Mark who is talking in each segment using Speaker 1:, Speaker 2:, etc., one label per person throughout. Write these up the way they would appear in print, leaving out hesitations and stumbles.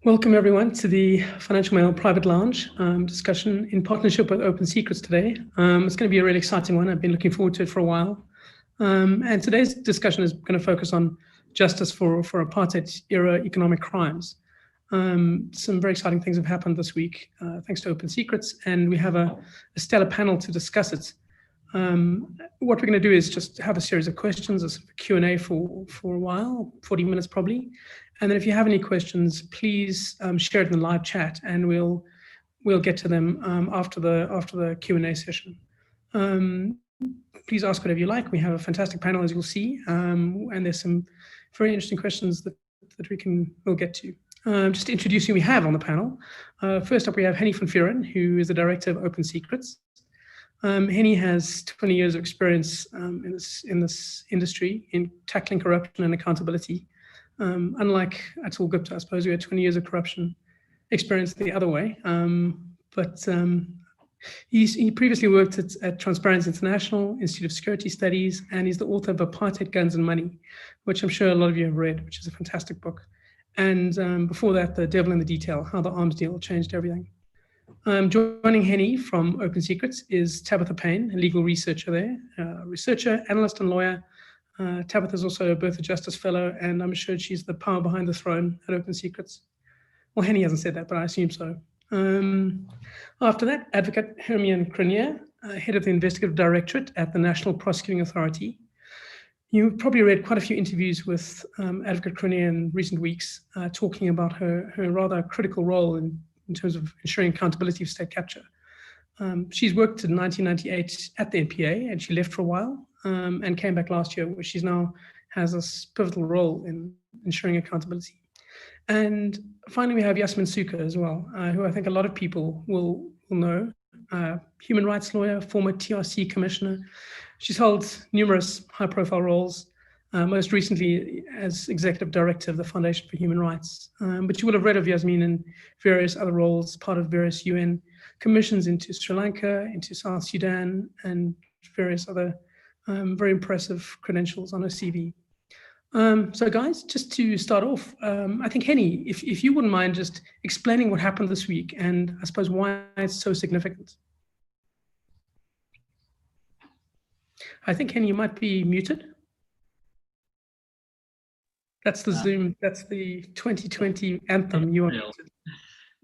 Speaker 1: Welcome everyone to the Financial Mail Private Lounge discussion in partnership with Open Secrets today. It's going to be a really exciting one. I've been looking forward to it for a while. And today's discussion is going to focus on justice for Apartheid-era economic crimes. Some very exciting things have happened this week, thanks to Open Secrets, and we have a stellar panel to discuss it. What we're going to do is just have a series of questions, a Q&A for a while, 40 minutes probably. And then if you have any questions, please share it in the live chat, and we'll get to them after the Q&A session. Please ask whatever you like. We have a fantastic panel, as you'll see, and there's some very interesting questions that we'll get to. Just to introduce who we have on the panel. First up, we have Henny van Vuren, who is the director of Open Secrets. Henny has 20 years of experience in this industry in tackling corruption and accountability. Unlike Atul Gupta, I suppose, who had 20 years of corruption experience the other way. He previously worked at Transparency International, Institute of Security Studies, and he's the author of Apartheid, Guns and Money, which I'm sure a lot of you have read, which is a fantastic book. And before that, The Devil in the Detail, How the Arms Deal Changed Everything. Joining Henny from Open Secrets is Tabitha Payne, a legal researcher there, researcher, analyst, and lawyer. Tabitha is also a Birth of Justice Fellow, and I'm sure she's the power behind the throne at Open Secrets. Well, Henny hasn't said that, but I assume so. After that, Advocate Hermione Crinier, Head of the Investigative Directorate at the National Prosecuting Authority. You've probably read quite a few interviews with Advocate Crinier in recent weeks, talking about her rather critical role in terms of ensuring accountability for state capture. She's worked in 1998 at the NPA, and she left for a while and came back last year, where she's now has this pivotal role in ensuring accountability. And finally, we have Yasmin Suka as well, who I think a lot of people will know, human rights lawyer, former TRC commissioner. She's held numerous high-profile roles, most recently as executive director of the Foundation for Human Rights. But you will have read of Yasmin in various other roles, part of various UN commissions into Sri Lanka, into South Sudan, and various other very impressive credentials on her CV. So guys, just to start off, I think Henny, if you wouldn't mind just explaining what happened this week and I suppose why it's so significant. I think Henny, you might be muted. That's the Zoom, that's the 2020 anthem. You are muted.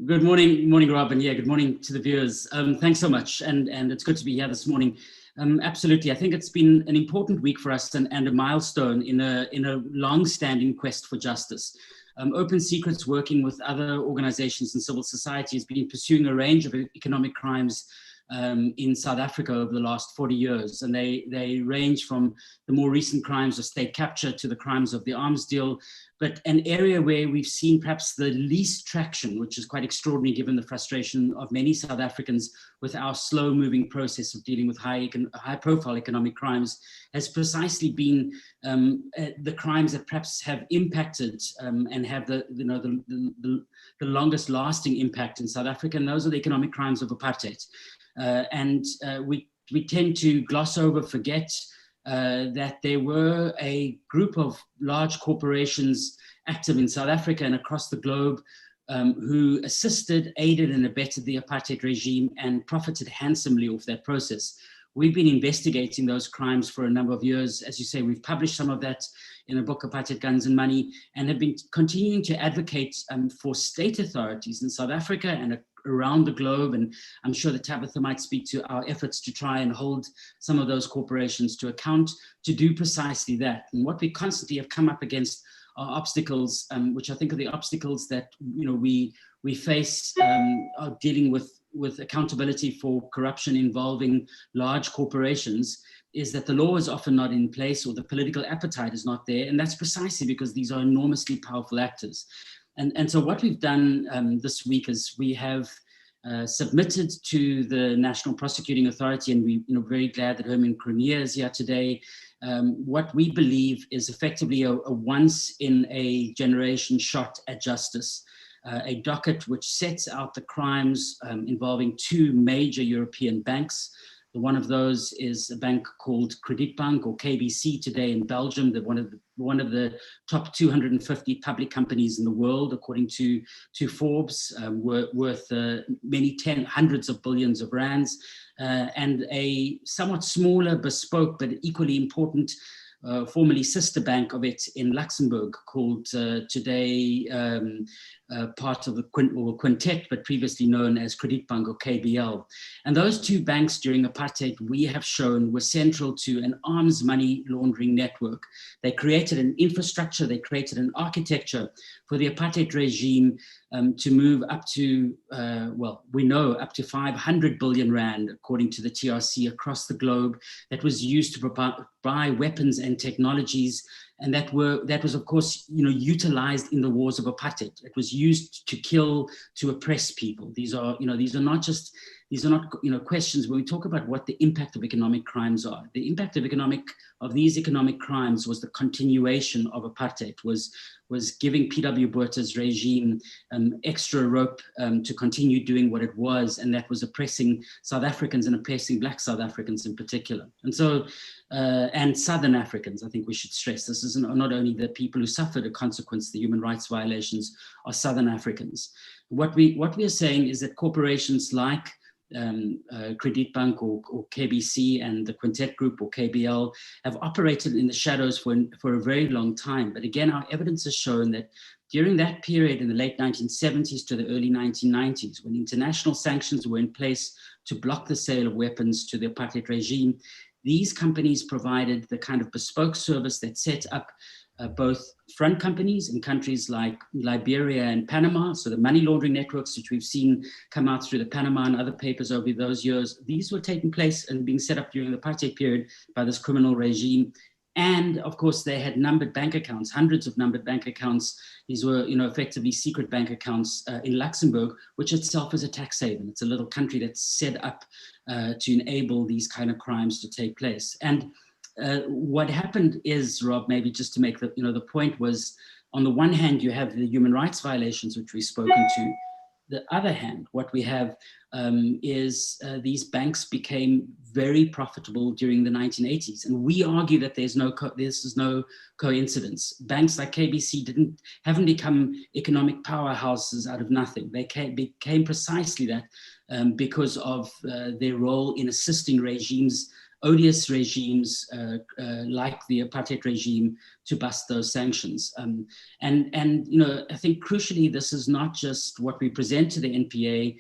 Speaker 2: Good morning, Rob, and yeah, good morning to the viewers. Thanks so much, and it's good to be here this morning. Absolutely, I think it's been an important week for us and a milestone in a long-standing quest for justice. Open Secrets, working with other organizations and civil society, has been pursuing a range of economic crimes in South Africa over the last 40 years. And they range from the more recent crimes of state capture to the crimes of the arms deal. But an area where we've seen perhaps the least traction, which is quite extraordinary given the frustration of many South Africans with our slow-moving process of dealing with high-profile economic crimes, has precisely been the crimes that perhaps have impacted and have the longest-lasting impact in South Africa, and those are the economic crimes of apartheid. We tend to gloss over, forget that there were a group of large corporations active in South Africa and across the globe who assisted, aided, and abetted the apartheid regime and profited handsomely off that process. We've been investigating those crimes for a number of years. As you say, we've published some of that in a book, Apartheid, Guns and Money, and have been continuing to advocate for state authorities in South Africa and around the globe. And I'm sure that Tabitha might speak to our efforts to try and hold some of those corporations to account to do precisely that. And what we constantly have come up against are obstacles, which I think are the obstacles that we face are dealing with accountability for corruption involving large corporations, is that the law is often not in place or the political appetite is not there. And that's precisely because these are enormously powerful actors. And so what we've done this week is we have submitted to the National Prosecuting Authority, and we're very glad that Hermione Crinier is here today, what we believe is effectively a once-in-a-generation shot at justice. A docket which sets out the crimes involving two major European banks. One of those is a bank called Kredietbank, or KBC today in Belgium, one of the one of the top 250 public companies in the world, according to Forbes, worth many hundreds of billions of rands, and a somewhat smaller, bespoke, but equally important formerly sister bank of it in Luxembourg, called today part of the Quintet, but previously known as Kredietbank or KBL. And those two banks during apartheid, we have shown, were central to an arms money laundering network. They created an infrastructure, they created an architecture for the apartheid regime to move up to, well, we know up to 500 billion rand, according to the TRC, across the globe, that was used to buy weapons and technologies, and that was, of course, utilized in the wars of apartheid. It was used to kill, to oppress people. These are not questions when we talk about what the impact of economic crimes are. The impact of these economic crimes was the continuation of apartheid, was giving P.W. Botha's regime extra rope to continue doing what it was, and that was oppressing South Africans and oppressing Black South Africans in particular. And so, and Southern Africans, I think we should stress, this is not only the people who suffered a consequence of the human rights violations are Southern Africans. What we are saying is that corporations like Kredietbank or KBC and the Quintet Group or KBL have operated in the shadows for a very long time. But again, our evidence has shown that during that period in the late 1970s to the early 1990s, when international sanctions were in place to block the sale of weapons to the apartheid regime, these companies provided the kind of bespoke service that set up both front companies in countries like Liberia and Panama, so the money laundering networks which we've seen come out through the Panama and other papers over those years, these were taking place and being set up during the apartheid period by this criminal regime. And of course, they had numbered bank accounts, hundreds of numbered bank accounts. These were, effectively secret bank accounts in Luxembourg, which itself is a tax haven. It's a little country that's set up to enable these kind of crimes to take place. And what happened is, Rob, maybe just to make the point was, on the one hand, you have the human rights violations, which we've spoken to. The other hand, what we have is these banks became very profitable during the 1980s. And we argue that this is no coincidence. Banks like KBC haven't become economic powerhouses out of nothing. They became precisely that because of their role in assisting odious regimes like the apartheid regime to bust those sanctions. And I think crucially, this is not just what we present to the NPA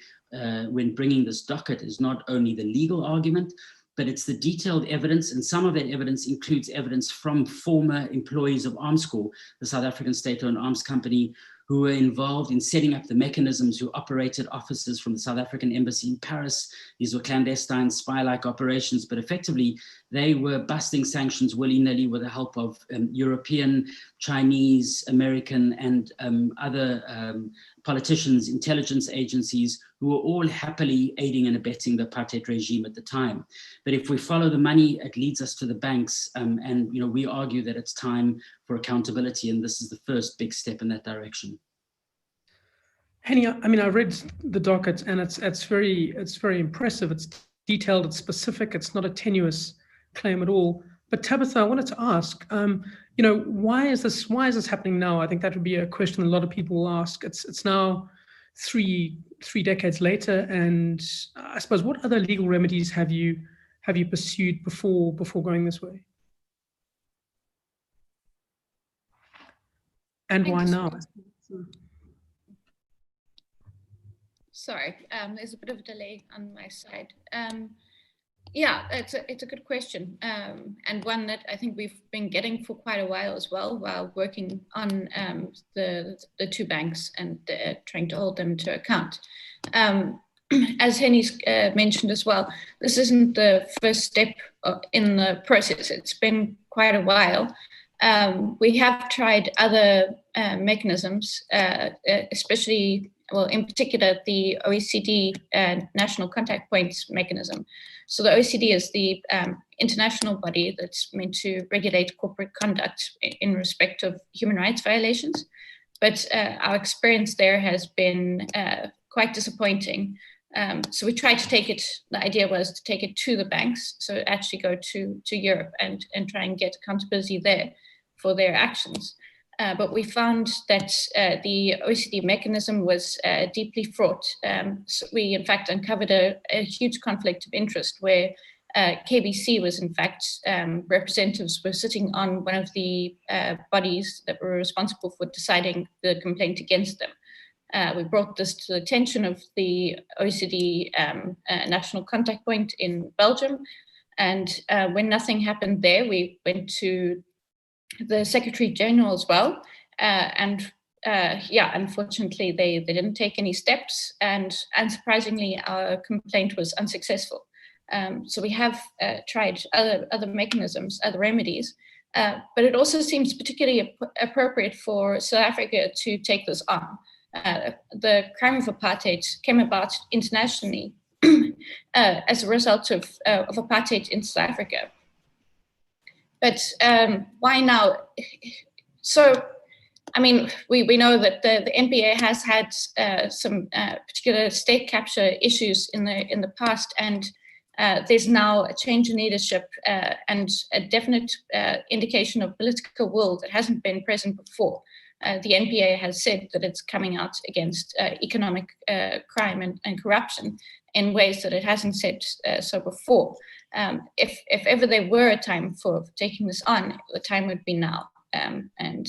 Speaker 2: when bringing this docket is not only the legal argument, but it's the detailed evidence, and some of that evidence includes evidence from former employees of Armscor, the South African state-owned arms company, who were involved in setting up the mechanisms, who operated offices from the South African embassy in Paris. These were clandestine spy-like operations, but effectively they were busting sanctions willy-nilly with the help of European, Chinese, American, and other politicians, intelligence agencies, who were all happily aiding and abetting the apartheid regime at the time. But if we follow the money, it leads us to the banks, and we argue that it's time for accountability, and this is the first big step in that direction.
Speaker 1: Henny, I read the docket, and it's very impressive. It's detailed, it's specific, it's not a tenuous claim at all. But Tabitha, I wanted to ask, why is this happening now? I think that would be a question a lot of people will ask. It's now three decades later, and I suppose, what other legal remedies have you pursued before going this way? And why now?
Speaker 3: Sorry, there's a bit of a delay on my side. Yeah, it's a good question, and one that I think we've been getting for quite a while as well, while working on the two banks and trying to hold them to account. As Henny's mentioned as well, this isn't the first step in the process. It's been quite a while. We have tried other mechanisms, especially, well, in particular, the OECD National Contact Points mechanism. So the OECD is the international body that's meant to regulate corporate conduct in respect of human rights violations. But our experience there has been quite disappointing. So we tried to the idea was to take it to the banks, so actually go to Europe and try and get accountability there for their actions. But we found that the OECD mechanism was deeply fraught. So we, in fact, uncovered a huge conflict of interest where KBC was, in fact, representatives were sitting on one of the bodies that were responsible for deciding the complaint against them. We brought this to the attention of the OECD national contact point in Belgium. And when nothing happened there, we went to the Secretary General as well. Unfortunately, they didn't take any steps. And unsurprisingly, our complaint was unsuccessful. So we have tried other mechanisms, other remedies. But it also seems particularly appropriate for South Africa to take this on. The crime of apartheid came about internationally as a result of apartheid in South Africa. But why now? So, I mean, we know that the NPA has had some particular state capture issues in the past, and there's now a change in leadership and a definite indication of political will that hasn't been present before. The NPA has said that it's coming out against economic crime and corruption in ways that it hasn't said so before. If ever there were a time for taking this on, the time would be now, and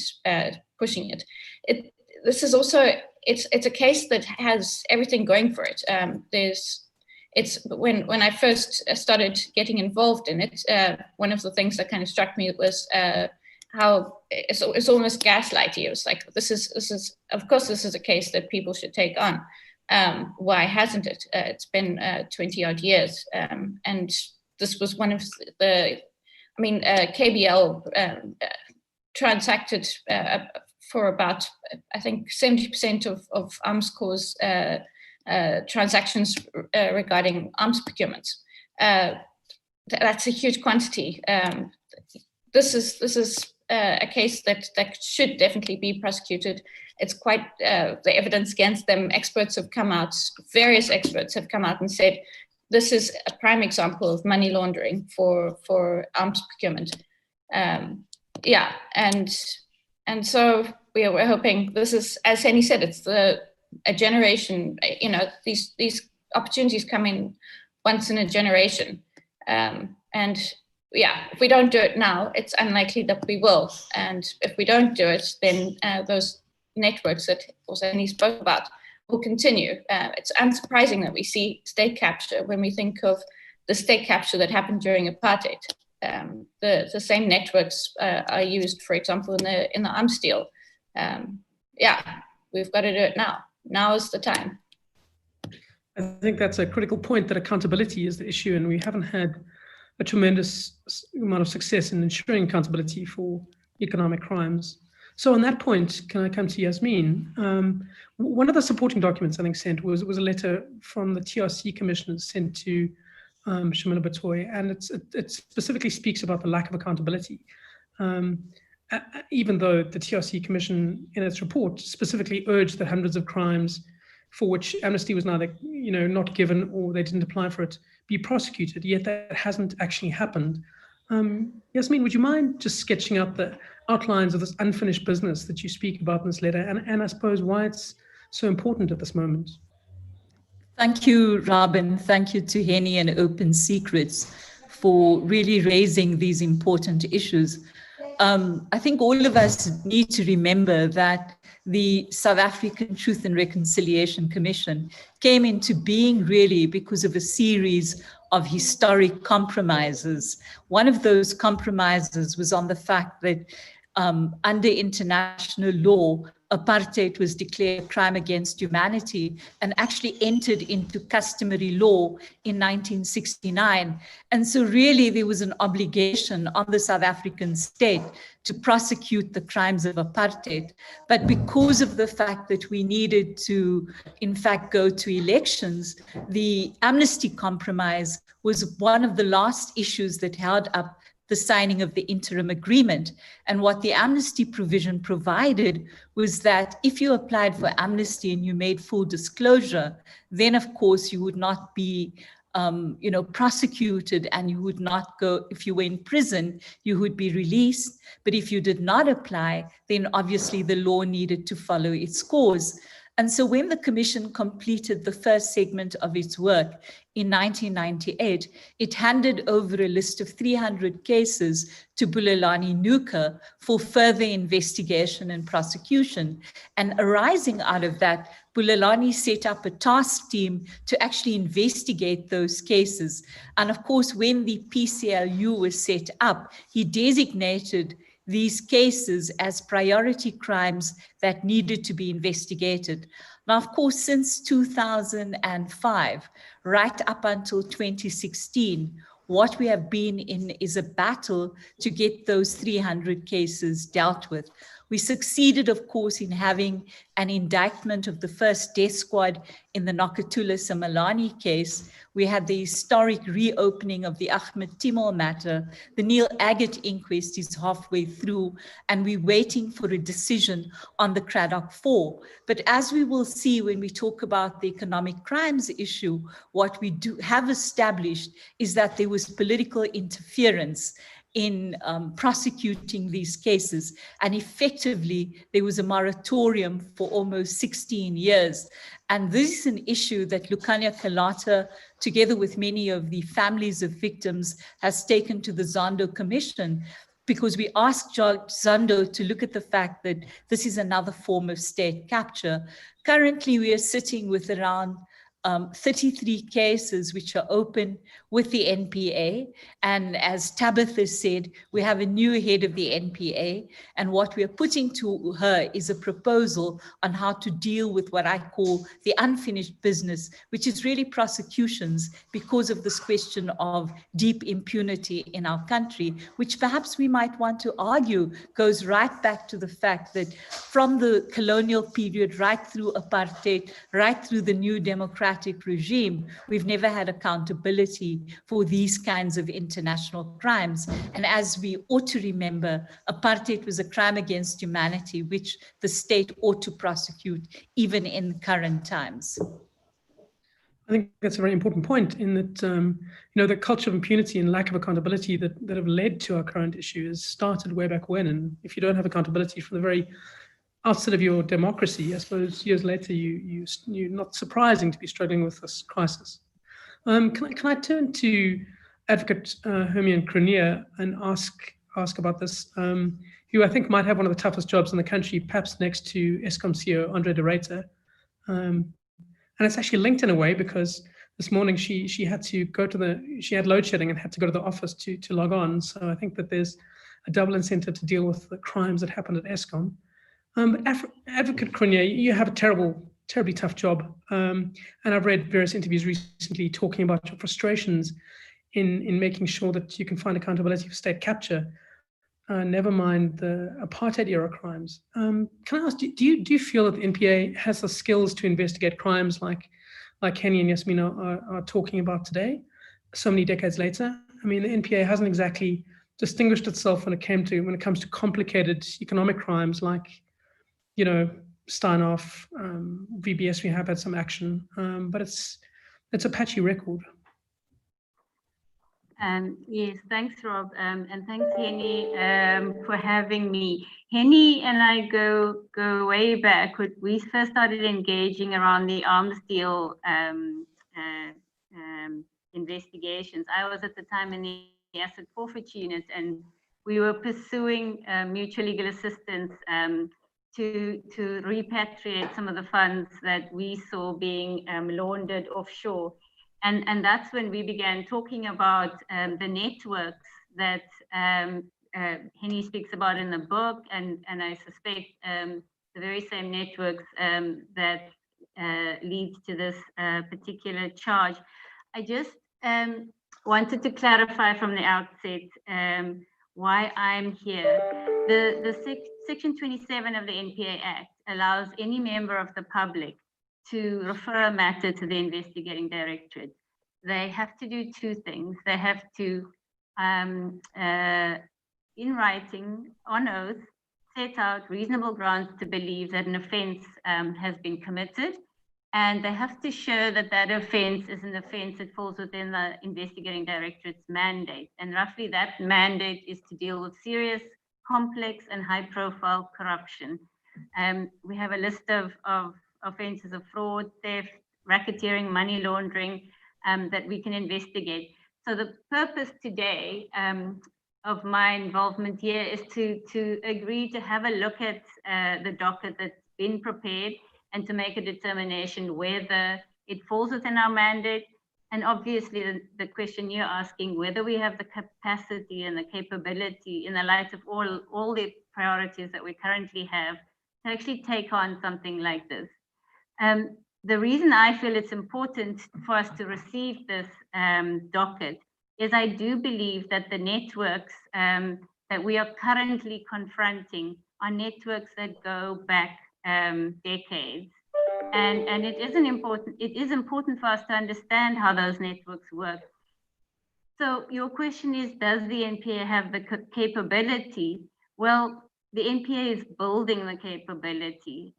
Speaker 3: pushing it. This is also it's a case that has everything going for it. When I first started getting involved in it, one of the things that kind of struck me was how it's almost gaslighty. It was like, this is of course this is a case that people should take on. Why hasn't it? It's been 20 odd years, and this was one of KBL transacted for about, I think, 70% of arms cause transactions regarding arms procurements. That's a huge quantity. This is a case that should definitely be prosecuted. It's quite the evidence against them. Experts have come out, various experts have come out and said this is a prime example of money laundering for arms procurement. And so we're hoping this is, as Henny said, it's a generation. You know, these opportunities come in once in a generation, if we don't do it now, it's unlikely that we will. And if we don't do it, then those networks that also Henny spoke about will continue. It's unsurprising that we see state capture when we think of the state capture that happened during apartheid. The same networks are used, for example, in the arms deal. We've got to do it now. Now is the time.
Speaker 1: I think that's a critical point, that accountability is the issue, and we haven't had a tremendous amount of success in ensuring accountability for economic crimes. So on that point, can I come to Yasmin? One of the supporting documents I think sent was a letter from the TRC commissioners sent to Shamila Batoy, and it specifically speaks about the lack of accountability. Even though the TRC Commission in its report specifically urged that hundreds of crimes for which amnesty was neither not given or they didn't apply for it be prosecuted, yet that hasn't actually happened. Yasmin, would you mind just sketching out the outlines of this unfinished business that you speak about in this letter, and I suppose why it's so important at this moment?
Speaker 4: Thank you, Robin. Thank you to Henny and Open Secrets for really raising these important issues. I think all of us need to remember that the South African Truth and Reconciliation Commission came into being really because of a series of historic compromises. One of those compromises was on the fact that under international law, apartheid was declared a crime against humanity and actually entered into customary law in 1969. And so really there was an obligation on the South African state to prosecute the crimes of apartheid. But because of the fact that we needed to, in fact, go to elections, the amnesty compromise was one of the last issues that held up the signing of the interim agreement. And what the amnesty provision provided was that if you applied for amnesty and you made full disclosure, then of course you would not be prosecuted, and you would not go, if you were in prison, you would be released. But if you did not apply, then obviously the law needed to follow its course. And so when the Commission completed the first segment of its work in 1998, it handed over a list of 300 cases to Bulelani Nuka for further investigation and prosecution. And arising out of that, Bulelani set up a task team to actually investigate those cases. And of course, when the PCLU was set up, he designated these cases as priority crimes that needed to be investigated. Now, of course, since 2005, right up until 2016, what we have been in is a battle to get those 300 cases dealt with. We succeeded, of course, in having an indictment of the first death squad in the Nokuthula Simelane case. We had the historic reopening of the Ahmed Timol matter. The Neil Agate inquest is halfway through, and we're waiting for a decision on the Craddock 4. But as we will see when we talk about the economic crimes issue, what we do have established is that there was political interference in prosecuting these cases. And effectively, there was a moratorium for almost 16 years. And this is an issue that Lukanya Kalata, together with many of the families of victims, has taken to the Zondo Commission, because we asked Judge Zondo to look at the fact that this is another form of state capture. Currently, we are sitting with around 33 cases which are open with the NPA. And as Tabitha said, we have a new head of the NPA. And what we are putting to her is a proposal on how to deal with what I call the unfinished business, which is really prosecutions, because of this question of deep impunity in our country, which perhaps we might want to argue goes right back to the fact that from the colonial period, right through apartheid, right through the new democratic regime, we've never had accountability for these kinds of international crimes. And as we ought to remember, apartheid was a crime against humanity, which the state ought to prosecute even in current times.
Speaker 1: I think that's a very important point, in that the culture of impunity and lack of accountability that have led to our current issues started way back when. And if you don't have accountability from the very outset of your democracy, I suppose years later, you're not surprising to be struggling with this crisis. Can I turn to Advocate Hermione Cronje and ask about this, who I think might have one of the toughest jobs in the country, perhaps next to Eskom CEO Andre de Ruyter. And it's actually linked in a way, because this morning she had to go to she had load shedding and had to go to the office to log on. So I think that there's a double incentive to deal with the crimes that happened at Eskom. Advocate Cronje, you have a terribly tough job. And I've read various interviews recently talking about your frustrations in making sure that you can find accountability for state capture, never mind the apartheid-era crimes. Can I ask, do you feel that the NPA has the skills to investigate crimes like Henny and Yasmina are talking about today, so many decades later? I mean, the NPA hasn't exactly distinguished itself when it comes to complicated economic crimes like, Steinhoff, VBS. We have had some action, but it's a patchy record.
Speaker 5: Yes, thanks, Rob, and thanks, Henny, for having me. Henny and I go way back. We first started engaging around the arms deal investigations. I was at the time in the asset forfeiture unit, and we were pursuing mutual legal assistance to repatriate some of the funds that we saw being laundered offshore. And that's when we began talking about the networks that Henny speaks about in the book, and I suspect the very same networks that leads to this particular charge. I just wanted to clarify from the outset why I'm here. The Section 27 of the NPA Act allows any member of the public to refer a matter to the investigating directorate. They have to do two things. They have to, in writing, on oath, set out reasonable grounds to believe that an offense has been committed, And they have to show that that offense is an offense that falls within the investigating directorate's mandate. And roughly that mandate is to deal with serious, complex, and high-profile corruption. We have a list of offenses of fraud, theft, racketeering, money laundering that we can investigate. So the purpose today of my involvement here is to agree to have a look at the docket that's been prepared and to make a determination whether it falls within our mandate. And obviously the question you're asking, whether we have the capacity and the capability in the light of all the priorities that we currently have to actually take on something like this. The reason I feel it's important for us to receive this docket is I do believe that the networks that we are currently confronting are networks that go back decades. And it is important for us to understand how those networks work. So your question is, does the NPA have the capability? Well, the NPA is building the capability.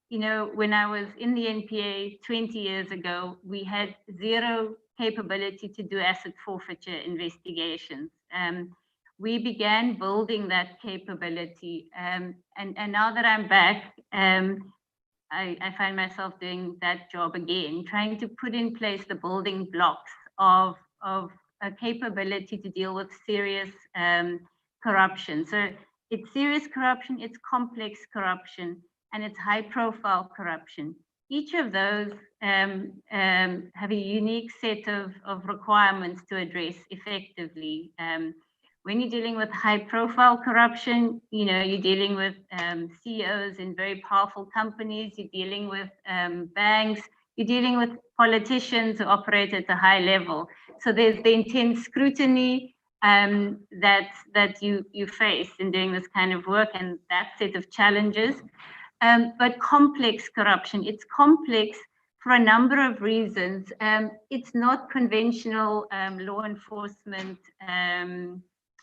Speaker 5: You know, when I was in the NPA 20 years ago, we had zero capability to do asset forfeiture investigations. We began building that capability. And now that I'm back, I find myself doing that job again, trying to put in place the building blocks of a capability to deal with serious corruption. So it's serious corruption, it's complex corruption, and it's high profile corruption. Each of those have a unique set of requirements to address effectively. When you're dealing with high profile corruption, you know, you're dealing with CEOs in very powerful companies, you're dealing with banks, you're dealing with politicians who operate at a high level. So there's the intense scrutiny that you face in doing this kind of work and that set of challenges. But complex corruption, it's complex for a number of reasons. It's not conventional law enforcement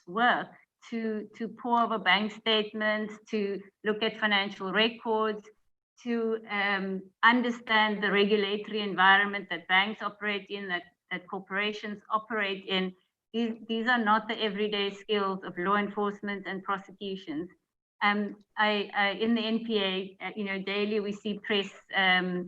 Speaker 5: work to pore over bank statements, to look at financial records, to understand the regulatory environment that banks operate in, that corporations operate in. These are not the everyday skills of law enforcement and prosecutions. In the NPA, you know, daily we see press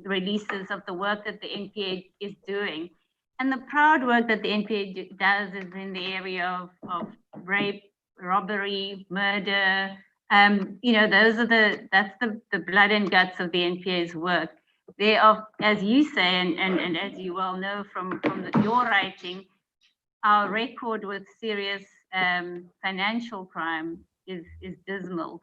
Speaker 5: releases of the work that the NPA is doing. And the proud work that the NPA does is in the area of rape, robbery, murder. You know, that's the blood and guts of the NPA's work. They are, as you say, and as you well know from your writing, our record with serious financial crime is dismal.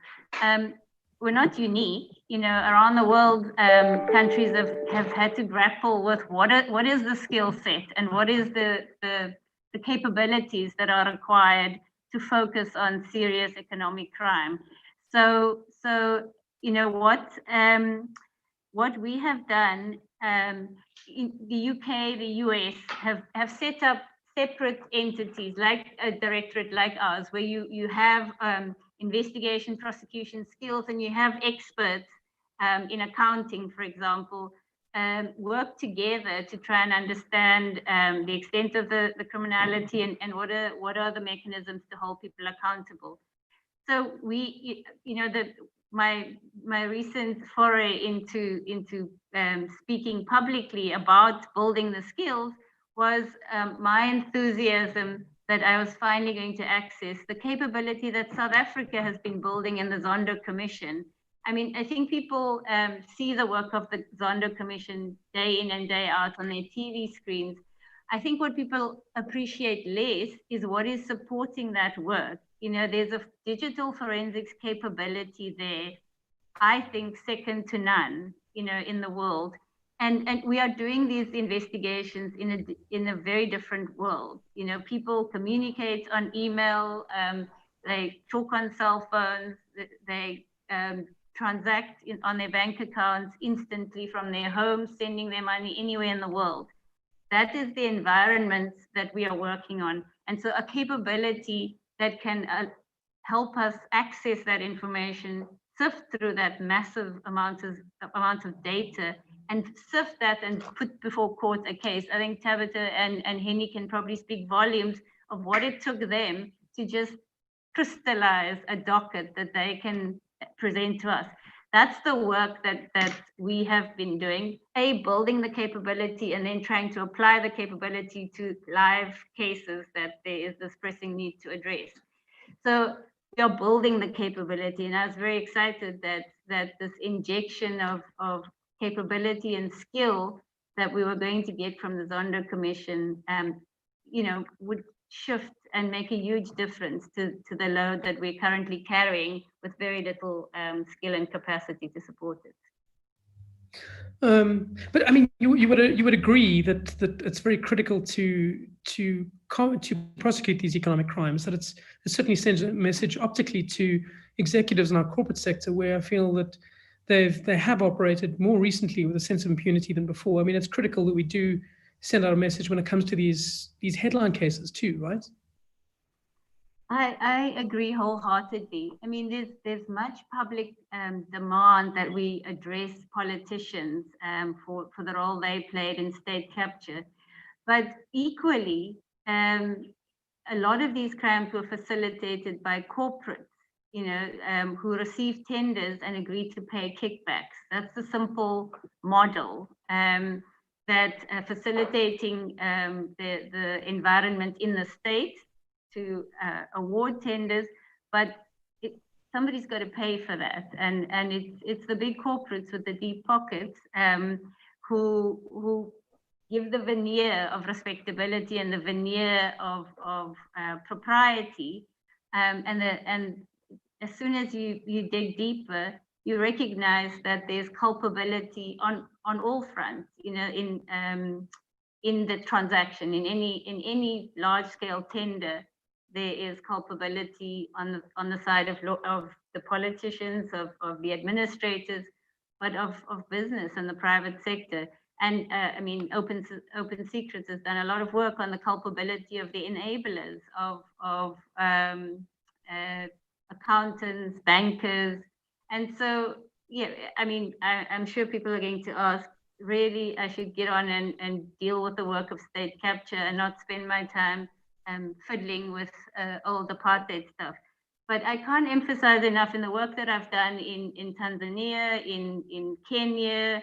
Speaker 5: We're not unique, you know, around the world, countries have had to grapple with what is the skill set and what is the capabilities that are required to focus on serious economic crime. So you know what we have done, in the UK, the US have set up separate entities like a directorate like ours, where you have investigation, prosecution skills, and you have experts in accounting, for example, work together to try and understand the extent of the criminality and what are the mechanisms to hold people accountable. So we, you know, my recent foray into speaking publicly about building the skills was my enthusiasm that I was finally going to access the capability that South Africa has been building in the Zondo Commission. I mean, I think people see the work of the Zondo Commission day in and day out on their TV screens. I think what people appreciate less is what is supporting that work. You know, there's a digital forensics capability there, I think second to none, you know, in the world. And we are doing these investigations in a very different world. You know, people communicate on email, they talk on cell phones, they transact on their bank accounts instantly from their homes, sending their money anywhere in the world. That is the environment that we are working on. And so a capability that can help us access that information, sift through that massive amount of data, sift that and put before court a case. I think Tabitha and Henny can probably speak volumes of what it took them to just crystallize a docket that they can present to us. That's the work that we have been doing, building the capability and then trying to apply the capability to live cases that there is this pressing need to address. So we are building the capability, and I was very excited that this injection of capability and skill that we were going to get from the Zondo Commission, would shift and make a huge difference to the load that we're currently carrying with very little skill and capacity to support it.
Speaker 1: But I mean, you would agree that it's very critical to prosecute these economic crimes. That it certainly sends a message optically to executives in our corporate sector, where I feel that they have operated more recently with a sense of impunity than before. I mean, it's critical that we do send out a message when it comes to these headline cases too, right?
Speaker 5: I agree wholeheartedly. I mean, there's much public demand that we address politicians for the role they played in state capture. But equally, a lot of these crimes were facilitated by corporates, who received tenders and agreed to pay kickbacks. That's the simple model. That facilitating the environment in the state to award tenders, but somebody's got to pay for that, and it's the big corporates with the deep pockets who give the veneer of respectability and the veneer of propriety, and as soon as you dig deeper, you recognize that there's culpability on all fronts, in the transaction, in any large scale tender. There is culpability on the side of the politicians, of the administrators, but of business and the private sector. And I mean, Open Secrets has done a lot of work on the culpability of the enablers of accountants, bankers, and so yeah. I mean, I'm sure people are going to ask. Really, I should get on and deal with the work of state capture and not spend my time fiddling with old apartheid stuff. But I can't emphasize enough in the work that I've done in Tanzania, in Kenya,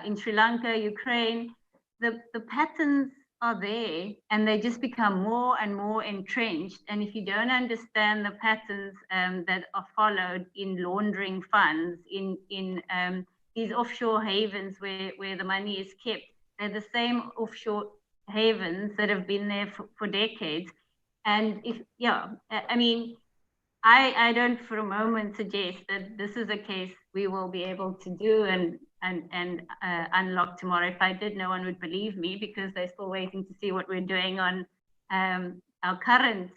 Speaker 5: in Sri Lanka, Ukraine, the patterns are there and they just become more and more entrenched. And if you don't understand the patterns that are followed in laundering funds, in these offshore havens where the money is kept, they're the same offshore havens that have been there for decades. And I don't for a moment suggest that this is a case we will be able to do and unlock tomorrow. If I did, no one would believe me, because they're still waiting to see what we're doing on our current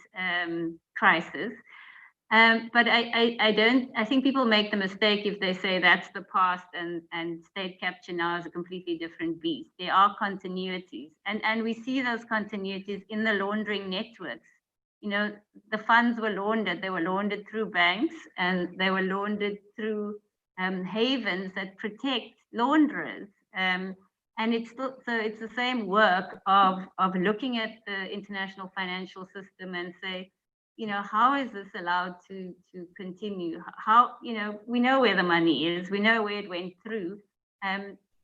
Speaker 5: crisis. But I think people make the mistake if they say that's the past and state capture now is a completely different beast. There are continuities, and we see those continuities in the laundering networks. The funds were laundered. They were laundered through banks, and they were laundered through havens that protect launderers. And it's the same work of looking at the international financial system and say, how is this allowed to continue? How, we know where the money is, we know where it went through.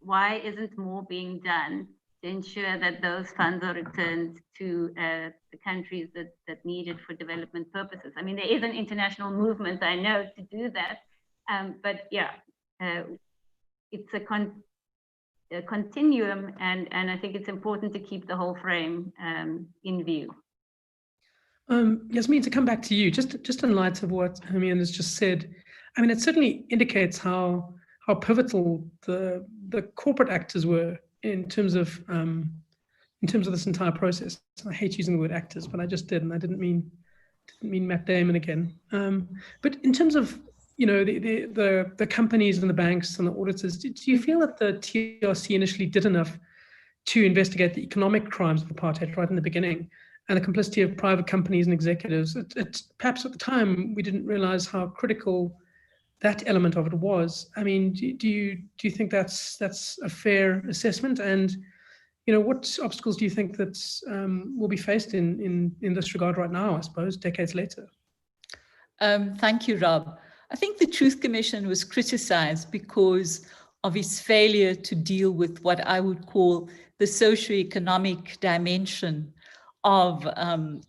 Speaker 5: Why isn't more being done to ensure that those funds are returned to the countries that need it for development purposes? I mean, there is an international movement, I know, to do that. But yeah, it's a continuum, and I think it's important to keep the whole frame in view.
Speaker 1: Yasmin, to come back to you, just in light of what Hermione has just said, I mean, it certainly indicates how pivotal the corporate actors were in terms of this entire process. I hate using the word actors, but I just did, and I didn't mean Matt Damon again. But in terms of the companies and the banks and the auditors, do you feel that the TRC initially did enough to investigate the economic crimes of apartheid right in the beginning, and the complicity of private companies and executives? Perhaps at the time we didn't realize how critical that element of it was. I mean, do you think that's a fair assessment? And what obstacles do you think that will be faced in this regard right now, I suppose, decades later?
Speaker 4: Thank you, Rob. I think the Truth Commission was criticized because of its failure to deal with what I would call the socioeconomic dimension of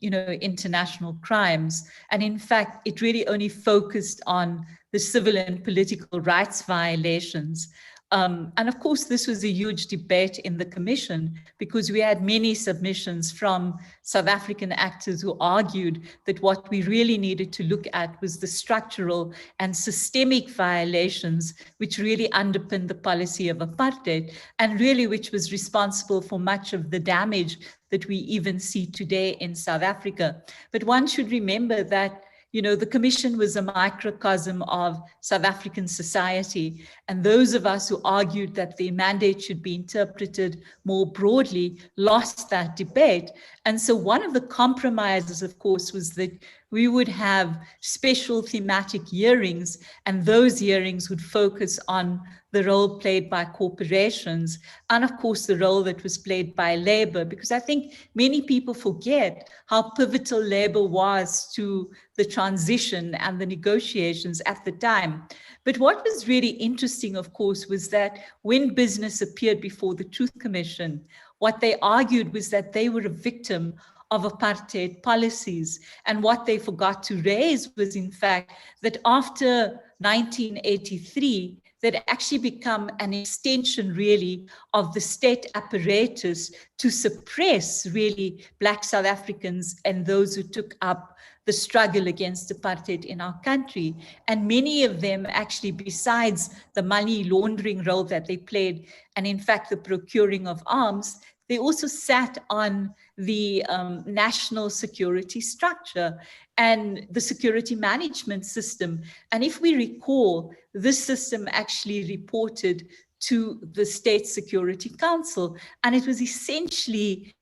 Speaker 4: international crimes. And in fact, it really only focused on the civil and political rights violations. And of course, this was a huge debate in the Commission because we had many submissions from South African actors who argued that what we really needed to look at was the structural and systemic violations which really underpinned the policy of apartheid and really which was responsible for much of the damage that we even see today in South Africa. But one should remember that the Commission was a microcosm of South African society. And those of us who argued that the mandate should be interpreted more broadly lost that debate. And so one of the compromises, of course, was that we would have special thematic hearings, and those hearings would focus on the role played by corporations and, of course, the role that was played by labor, because I think many people forget how pivotal labor was to the transition and the negotiations at the time. But what was really interesting, of course, was that when business appeared before the Truth Commission, what they argued was that they were a victim of apartheid policies. And what they forgot to raise was, in fact, that after 1983, that actually become an extension really of the state apparatus to suppress really Black South Africans and those who took up the struggle against apartheid in our country. And many of them actually, besides the money laundering role that they played, and in fact the procuring of arms, they also sat on the national security structure and the security management system. And if we recall, this system actually reported to the State Security Council, and it was essentially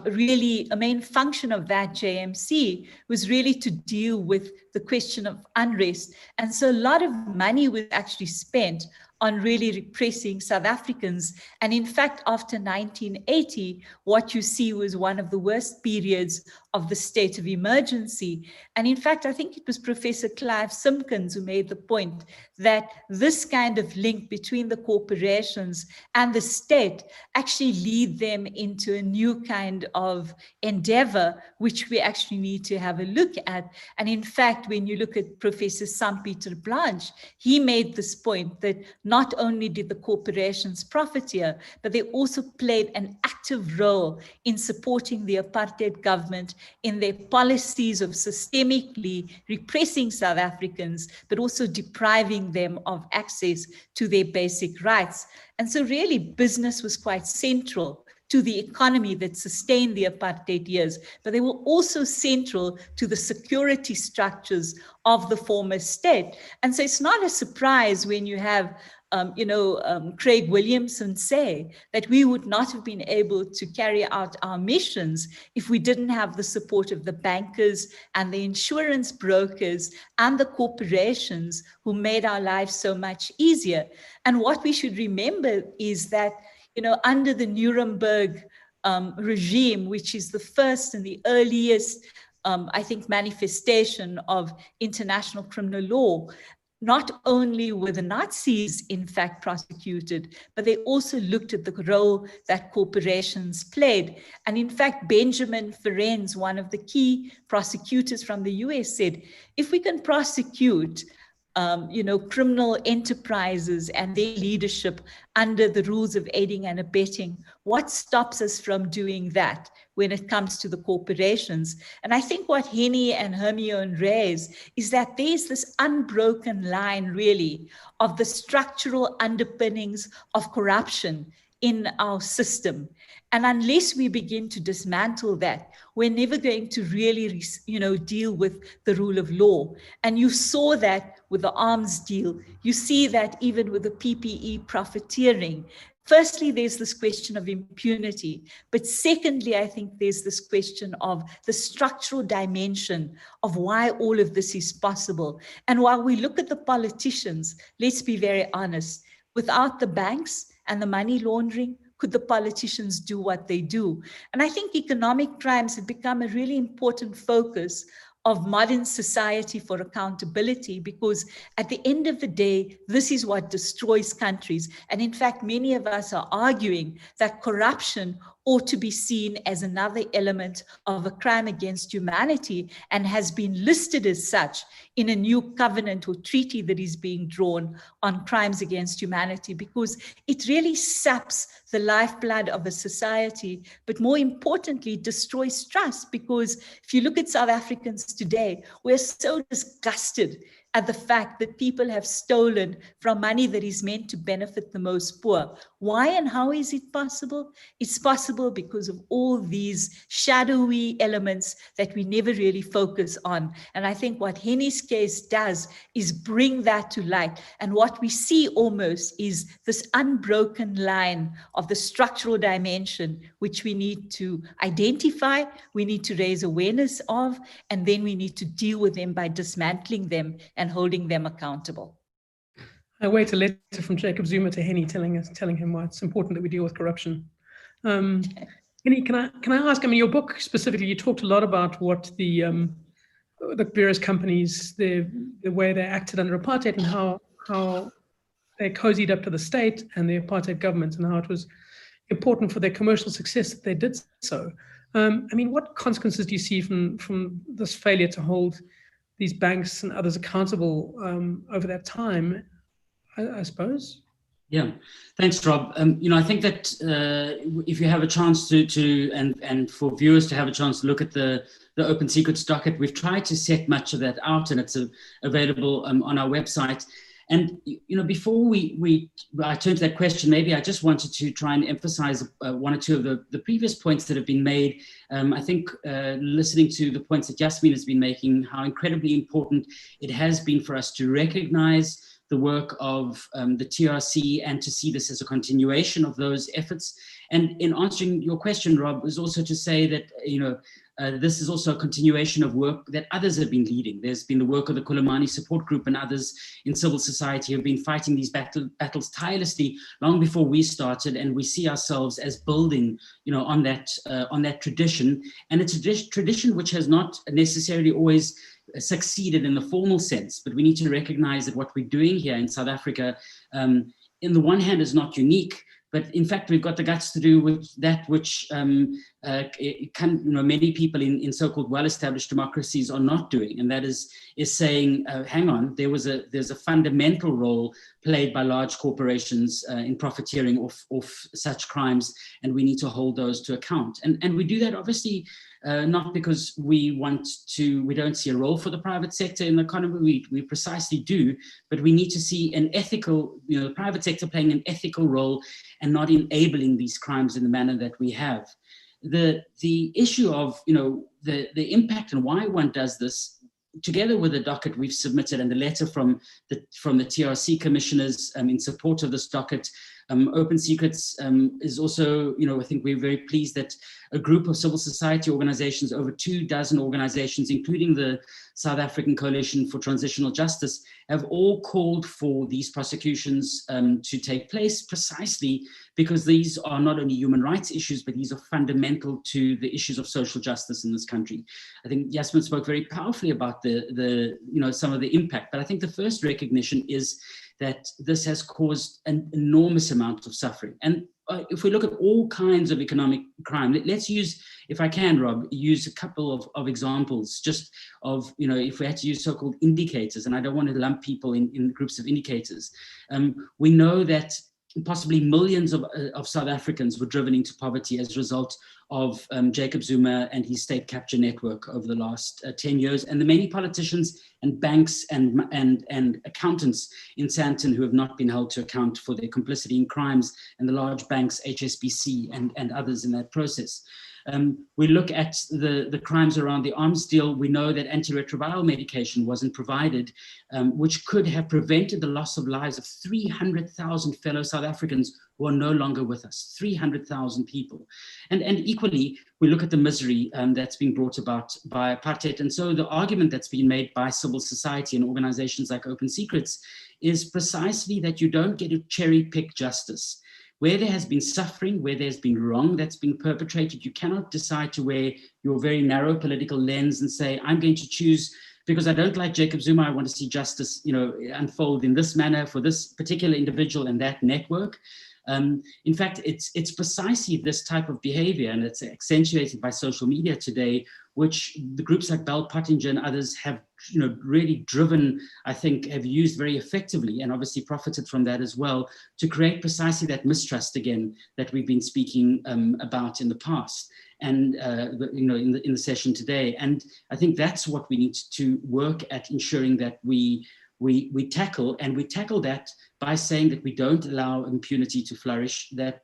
Speaker 4: really a main function of that JMC was really to deal with the question of unrest. And so a lot of money was actually spent on really repressing South Africans. And in fact, after 1980, what you see was one of the worst periods of the state of emergency. And in fact, I think it was Professor Clive Simpkins who made the point that this kind of link between the corporations and the state actually lead them into a new kind of endeavor, which we actually need to have a look at. And in fact, when you look at Professor Saint-Peter Blanche, he made this point that not only did the corporations profiteer, but they also played an active role in supporting the apartheid government in their policies of systemically repressing South Africans, but also depriving them of access to their basic rights. And so really business was quite central to the economy that sustained the apartheid years, but they were also central to the security structures of the former state. And so it's not a surprise when you have Craig Williamson say that we would not have been able to carry out our missions if we didn't have the support of the bankers and the insurance brokers and the corporations who made our lives so much easier. And what we should remember is that, under the Nuremberg regime, which is the first and the earliest, I think, manifestation of international criminal law, not only were the Nazis, in fact, prosecuted, but they also looked at the role that corporations played. And in fact, Benjamin Ferencz, one of the key prosecutors from the US, said, if we can prosecute criminal enterprises and their leadership under the rules of aiding and abetting, what stops us from doing that when it comes to the corporations? And I think what Henny and Hermione raise is that there's this unbroken line really of the structural underpinnings of corruption in our system. And unless we begin to dismantle that, we're never going to really, deal with the rule of law. And you saw that with the arms deal. You see that even with the PPE profiteering. Firstly, there's this question of impunity. But secondly, I think there's this question of the structural dimension of why all of this is possible. And while we look at the politicians, let's be very honest, without the banks and the money laundering, could the politicians do what they do? And I think economic crimes have become a really important focus of modern society for accountability, because at the end of the day, this is what destroys countries. And in fact, many of us are arguing that corruption ought to be seen as another element of a crime against humanity, and has been listed as such in a new covenant or treaty that is being drawn on crimes against humanity, because it really saps the lifeblood of a society, but more importantly, destroys trust. Because if you look at South Africans today, we're so disgusted at the fact that people have stolen from money that is meant to benefit the most poor. Why and how is it possible? It's possible because of all these shadowy elements that we never really focus on. And I think what Henny's case does is bring that to light. And what we see almost is this unbroken line of the structural dimension, which we need to identify, we need to raise awareness of, and then we need to deal with them by dismantling them and holding them accountable.
Speaker 1: I wait a letter from Jacob Zuma to Henny telling him why it's important that we deal with corruption. Henny, can I ask? I mean, your book specifically, you talked a lot about what the various companies, the way they acted under apartheid, and how they cozied up to the state and the apartheid government, and how it was important for their commercial success that they did so. I mean, what consequences do you see from this failure to hold these banks and others accountable over that time, I suppose?
Speaker 2: Yeah, thanks, Rob. I think that if you have a chance to and for viewers to have a chance to look at the Open Secrets docket, we've tried to set much of that out, and it's available on our website. And before I turn to that question, maybe I just wanted to try and emphasize one or two of the previous points that have been made. I think listening to the points that Jasmine has been making, how incredibly important it has been for us to recognize the work of the TRC and to see this as a continuation of those efforts. And in answering your question, Rob, is also to say that, this is also a continuation of work that others have been leading. There's been the work of the Kulamani Support Group and others in civil society who have been fighting these battles tirelessly long before we started, and we see ourselves as building, on that tradition. And it's a tradition which has not necessarily always succeeded in the formal sense, but we need to recognize that what we're doing here in South Africa, in the one hand, is not unique. But in fact, we've got the guts to do with that which many people in so-called well-established democracies are not doing, and that is saying, hang on, there's a fundamental role played by large corporations in profiteering off such crimes, and we need to hold those to account. And we do that obviously not because we don't see a role for the private sector in the economy. We precisely do, but we need to see an ethical, the private sector playing an ethical role and not enabling these crimes in the manner that we have. The issue of the impact and why one does this, together with the docket we've submitted and the letter from the TRC commissioners in support of this docket, Open Secrets is also, I think we're very pleased that a group of civil society organizations, over 24 organizations, including the South African Coalition for Transitional Justice, have all called for these prosecutions to take place, precisely because these are not only human rights issues, but these are fundamental to the issues of social justice in this country. I think Jasmine spoke very powerfully about some of the impact, but I think the first recognition is that this has caused an enormous amount of suffering. And if we look at all kinds of economic crime, let's use, if I can, Rob, use a couple of examples just of, if we had to use so-called indicators, and I don't want to lump people in groups of indicators. We know that possibly millions of South Africans were driven into poverty as a result of Jacob Zuma and his state capture network over the last 10 years, and the many politicians and banks and accountants in Sandton who have not been held to account for their complicity in crimes, and the large banks, HSBC and others in that process. We look at the crimes around the arms deal. We know that antiretroviral medication wasn't provided, which could have prevented the loss of lives of 300,000 fellow South Africans who are no longer with us, 300,000 people. And equally, we look at the misery that's being brought about by apartheid. And so the argument that's been made by civil society and organizations like Open Secrets is precisely that you don't get to cherry pick justice. Where there has been suffering, where there's been wrong that's been perpetrated, you cannot decide to wear your very narrow political lens and say, I'm going to choose, because I don't like Jacob Zuma, I want to see justice, unfold in this manner for this particular individual and that network. In fact, it's precisely this type of behavior, and it's accentuated by social media today, which the groups like Bell Pottinger and others have really driven, I think, have used very effectively, and obviously profited from that as well, to create precisely that mistrust again that we've been speaking about in the past, and in the session today. And I think that's what we need to work at ensuring that we tackle, and we tackle that by saying that we don't allow impunity to flourish, that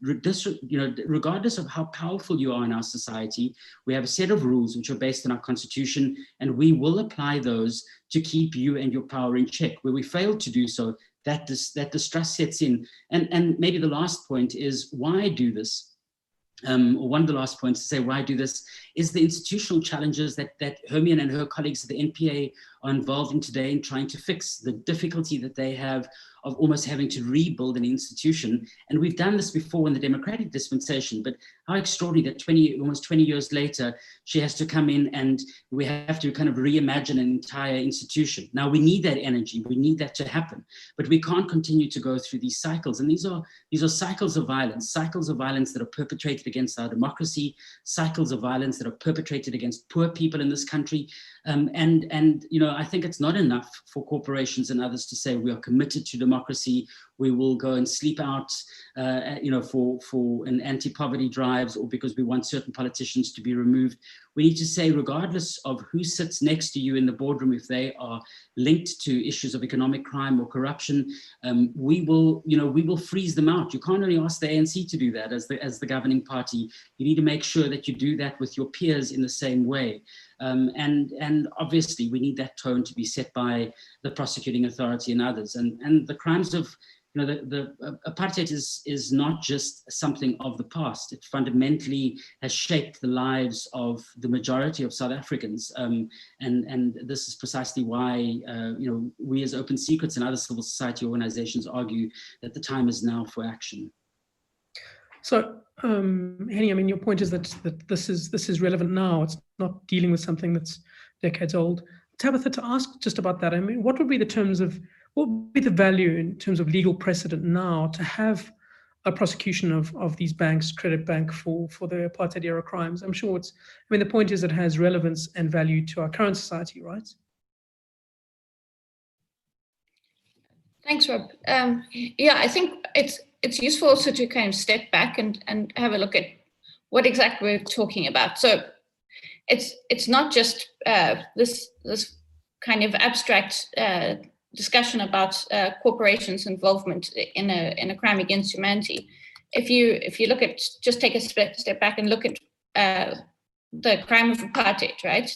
Speaker 2: regardless of how powerful you are in our society, we have a set of rules which are based on our constitution, and we will apply those to keep you and your power in check. Where we fail to do so, that distrust sets in. And maybe the last point is, why do this? Or one of the last points to say why do this is the institutional challenges that Hermione and her colleagues at the NPA are involved in today in trying to fix, the difficulty that they have of almost having to rebuild an institution. And we've done this before in the democratic dispensation, but how extraordinary that almost 20 years later, she has to come in and we have to kind of reimagine an entire institution. Now we need that energy, we need that to happen, but we can't continue to go through these cycles. And these are cycles of violence that are perpetrated against our democracy, cycles of violence that are perpetrated against poor people in this country. I think it's not enough for corporations and others to say we are committed to democracy. We will go and sleep out, for an anti-poverty drives, or because we want certain politicians to be removed. We need to say, regardless of who sits next to you in the boardroom, if they are linked to issues of economic crime or corruption, we will freeze them out. You can't only ask the ANC to do that as the governing party. You need to make sure that you do that with your peers in the same way. And obviously, we need that tone to be set by the prosecuting authority and others. And the crimes of the apartheid is not just something of the past. It fundamentally has shaped the lives of the majority of South Africans. And this is precisely why, we as Open Secrets and other civil society organizations argue that the time is now for action.
Speaker 1: So, Henny, your point is that this is relevant now. It's not dealing with something that's decades old. Tabitha, to ask just about that, what would be the value in terms of legal precedent now to have a prosecution of these banks, Credit Bank, for the Apartheid-era crimes? I'm sure the point is it has relevance and value to our current society, right?
Speaker 3: Thanks, Rob. I think it's useful also to kind of step back and have a look at what exactly we're talking about. So it's not just this kind of abstract discussion about corporations' involvement in a crime against humanity. If you look at, just take a step back and look at the crime of apartheid, right?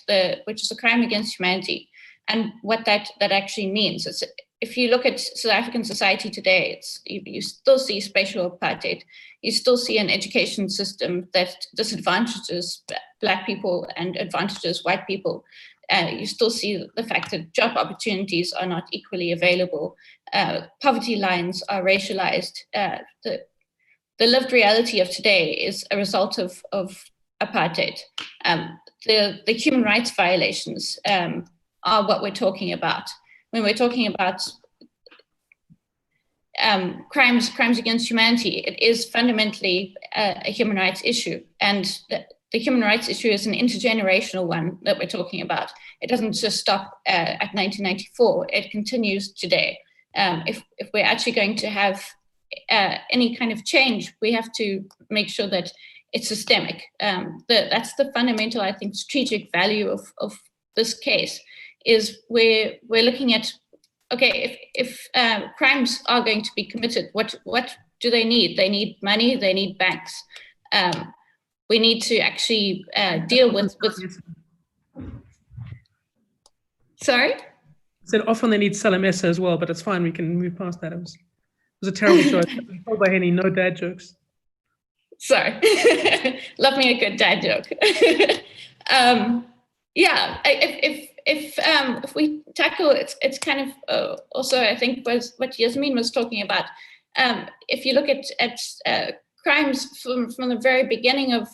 Speaker 3: Which is a crime against humanity, and what that actually means. If you look at South African society today, you still see spatial apartheid. You still see an education system that disadvantages Black people and advantages white people. You still see the fact that job opportunities are not equally available. Poverty lines are racialized. The lived reality of today is a result of apartheid. The human rights violations are what we're talking about. When we're talking about crimes against humanity, it is fundamentally a human rights issue. And the human rights issue is an intergenerational one that we're talking about. It doesn't just stop at 1994, it continues today. If we're actually going to have any kind of change, we have to make sure that it's systemic. That's the fundamental, I think, strategic value of this case. Is we're looking at, okay, if crimes are going to be committed, what do they need? They need money, they need banks. we need to actually deal with. Sorry?
Speaker 1: I said often they need Salamessa as well, but it's fine. We can move past that. It was a terrible choice. Told by Henny, no dad jokes.
Speaker 3: Sorry. Love me a good dad joke. Yeah, if we tackle it's kind of also, I think, was what Yasmin was talking about. If you look at crimes from the very beginning of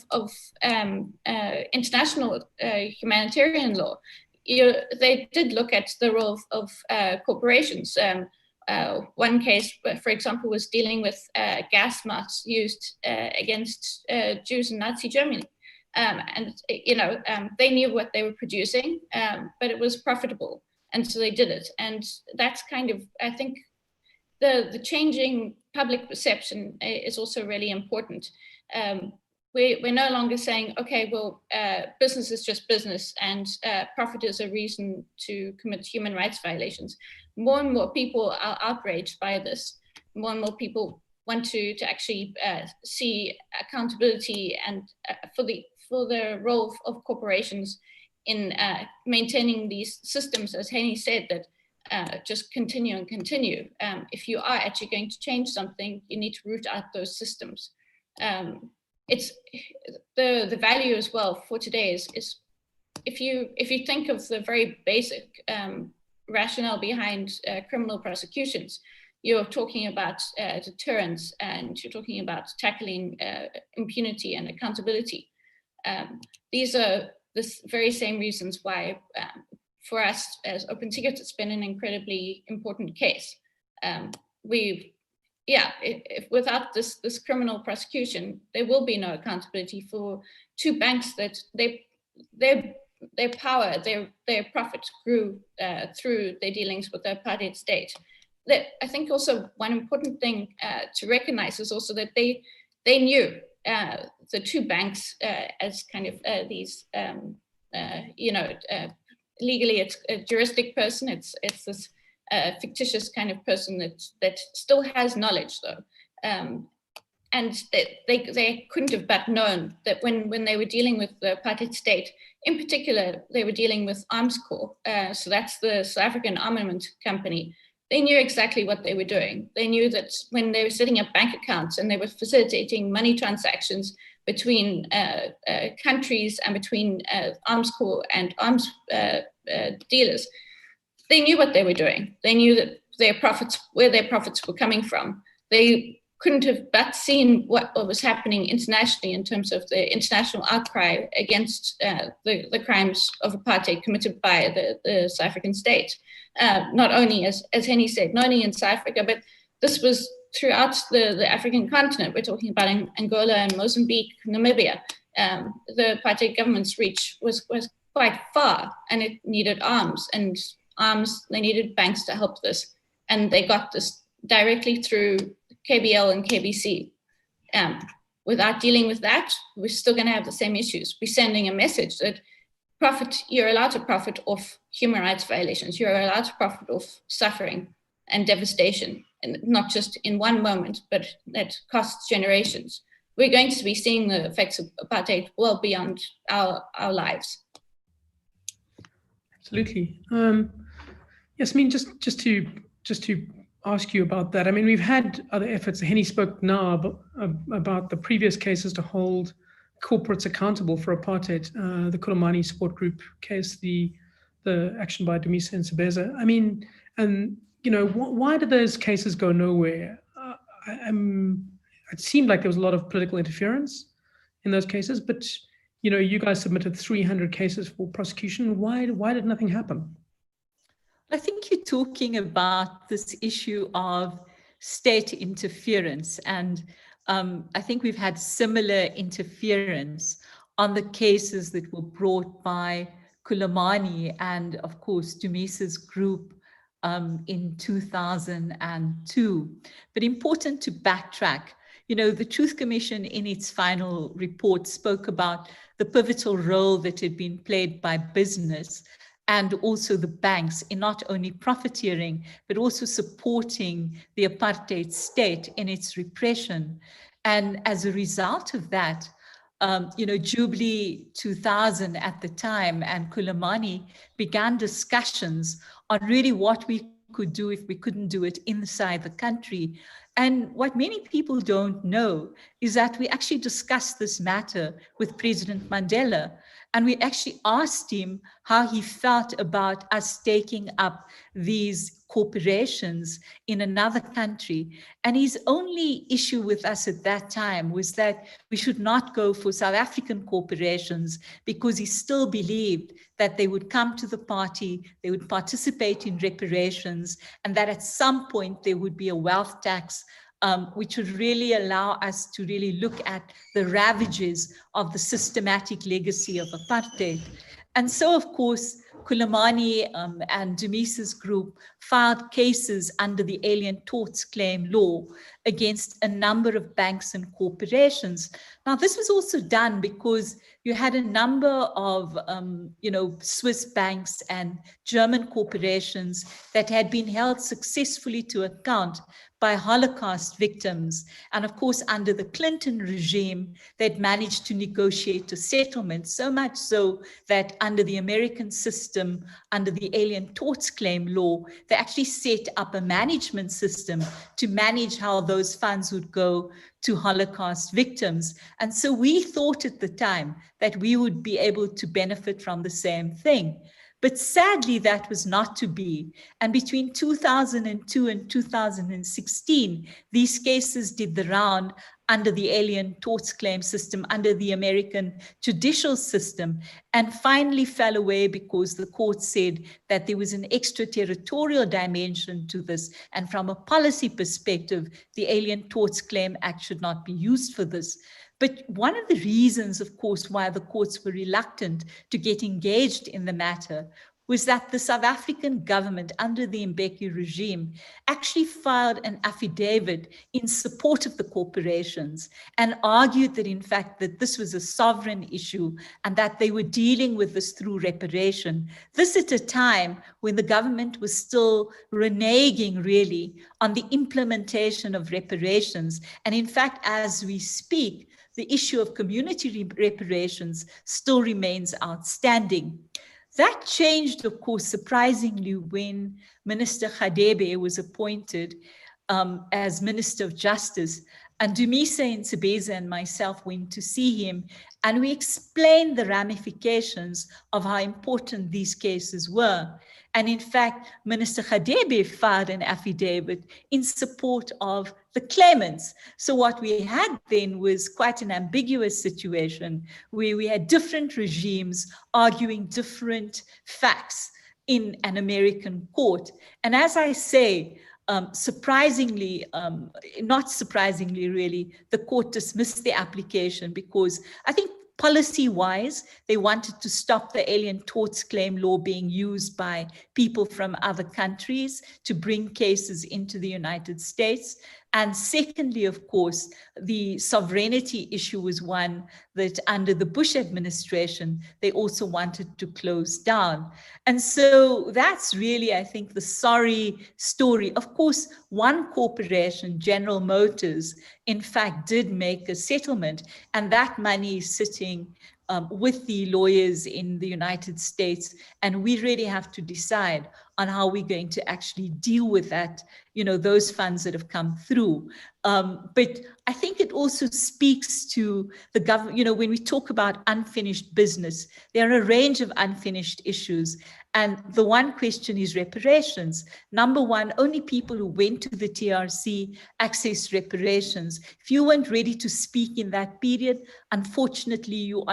Speaker 3: international humanitarian law, they did look at the role of corporations. One case, for example, was dealing with gas masks used against Jews in Nazi Germany. And they knew what they were producing, but it was profitable, and so they did it. And that's kind of, I think, the changing public perception is also really important. We're no longer saying, okay, well, business is just business, and profit is a reason to commit human rights violations. More and more people are outraged by this. More and more people want to actually see accountability and for the role of corporations in maintaining these systems, as Henny said, that just continue and continue. If you are actually going to change something, you need to root out those systems. It's the value as well for today is if you think of the very basic rationale behind criminal prosecutions, you're talking about deterrence, and you're talking about tackling impunity and accountability. These are the very same reasons why, for us as Open Secrets, it's been an incredibly important case. If without this criminal prosecution, there will be no accountability for two banks that their power, their profit grew through their dealings with the apartheid state. I think also one important thing to recognize is also that they knew the two banks as kind of these, legally it's a juristic person. It's this fictitious kind of person that still has knowledge though. And they couldn't have but known that when they were dealing with the apartheid state, in particular, they were dealing with Arms Corps. So that's the South African armament company. They knew exactly what they were doing. They knew that when they were setting up bank accounts and they were facilitating money transactions between countries and between Arms Corps and arms dealers, they knew what they were doing. They knew that where their profits were coming from. They couldn't have but seen what was happening internationally in terms of the international outcry against the crimes of apartheid committed by the South African state. Not only, as Henny said, not only in South Africa, but this was throughout the African continent. We're talking about Angola and Mozambique, Namibia. The apartheid government's reach was quite far, and it needed arms. And they needed banks to help this. And they got this directly through KBL and KBC. Without dealing with that, we're still going to have the same issues. We're sending a message that you're allowed to profit off human rights violations. You're allowed to profit off suffering and devastation, and not just in one moment, but that costs generations. We're going to be seeing the effects of apartheid well beyond our lives.
Speaker 1: Absolutely. Yes, I mean, just to ask you about that. I mean, we've had other efforts. Henny spoke now about the previous cases to hold corporates accountable for apartheid. The Kulumani Support Group case, the action by Dumisa and Sebeza. I mean, and why did those cases go nowhere? It seemed like there was a lot of political interference in those cases, but you guys submitted 300 cases for prosecution. Why did nothing happen?
Speaker 4: I think you're talking about this issue of state interference, and I think we've had similar interference on the cases that were brought by Kulumani and, of course, Dumisa's group in 2002. But important to backtrack. The Truth Commission in its final report spoke about the pivotal role that had been played by business and also the banks in not only profiteering, but also supporting the apartheid state in its repression. And as a result of that, Jubilee 2000 at the time and Kulamani began discussions on really what we could do if we couldn't do it inside the country. And what many people don't know is that we actually discussed this matter with President Mandela. And we actually asked him how he felt about us taking up these corporations in another country. And his only issue with us at that time was that we should not go for South African corporations because he still believed that they would come to the party, they would participate in reparations, and that at some point there would be a wealth tax which would really allow us to really look at the ravages of the systematic legacy of apartheid. And so, of course, Kulamani and Dumisa's group filed cases under the Alien Torts Claim Law against a number of banks and corporations. Now, this was also done because you had a number of, Swiss banks and German corporations that had been held successfully to account by Holocaust victims. And of course, under the Clinton regime, they'd managed to negotiate a settlement, so much so that under the American system, under the Alien Torts Claim Law, they actually set up a management system to manage how those funds would go to Holocaust victims. And so we thought at the time that we would be able to benefit from the same thing. But sadly, that was not to be. And between 2002 and 2016, these cases did the round under the Alien Torts Claim system, under the American judicial system, and finally fell away because the court said that there was an extraterritorial dimension to this. And from a policy perspective, the Alien Torts Claim Act should not be used for this. But one of the reasons, of course, why the courts were reluctant to get engaged in the matter was that the South African government under the Mbeki regime actually filed an affidavit in support of the corporations and argued that, in fact, that this was a sovereign issue and that they were dealing with this through reparation. This at a time when the government was still reneging really on the implementation of reparations. And in fact, as we speak, the issue of community reparations still remains outstanding. That changed, of course, surprisingly, when Minister Khadebe was appointed as Minister of Justice. And Dumisa Nsebeza and myself went to see him, and we explained the ramifications of how important these cases were. And in fact, Minister Khadebe filed an affidavit in support of the claimants. So what we had then was quite an ambiguous situation where we had different regimes arguing different facts in an American court. And as I say, surprisingly, not surprisingly really, the court dismissed the application because I think policy-wise, they wanted to stop the Alien Torts Claim Law being used by people from other countries to bring cases into the United States. And secondly, of course, the sovereignty issue was one that under the Bush administration, they also wanted to close down. And so that's really, I think, the sorry story. Of course, one corporation, General Motors, in fact, did make a settlement, and that money is sitting with the lawyers in the United States. And we really have to decide on how we're going to actually deal with that, those funds that have come through. But I think it also speaks to the government, when we talk about unfinished business, there are a range of unfinished issues. And the one question is reparations. Number one, only people who went to the TRC access reparations. If you weren't ready to speak in that period, unfortunately, you're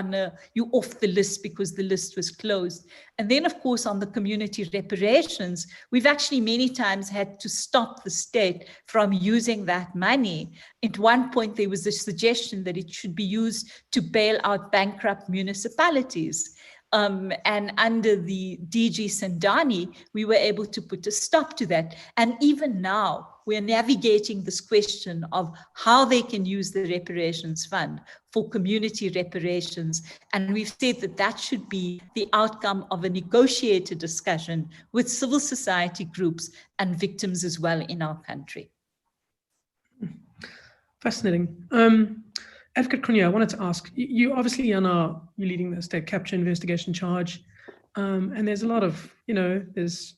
Speaker 4: off the list because the list was closed. And then, of course, on the community reparations, we've actually many times had to stop the state from using that money. At one point, there was a suggestion that it should be used to bail out bankrupt municipalities. And under the DG Sandani, we were able to put a stop to that. And even now, we're navigating this question of how they can use the reparations fund for community reparations. And we've said that that should be the outcome of a negotiated discussion with civil society groups and victims as well in our country.
Speaker 1: Fascinating. Advocate Cronje, I wanted to ask, you obviously you're leading the state capture investigation charge, and there's a lot of, there's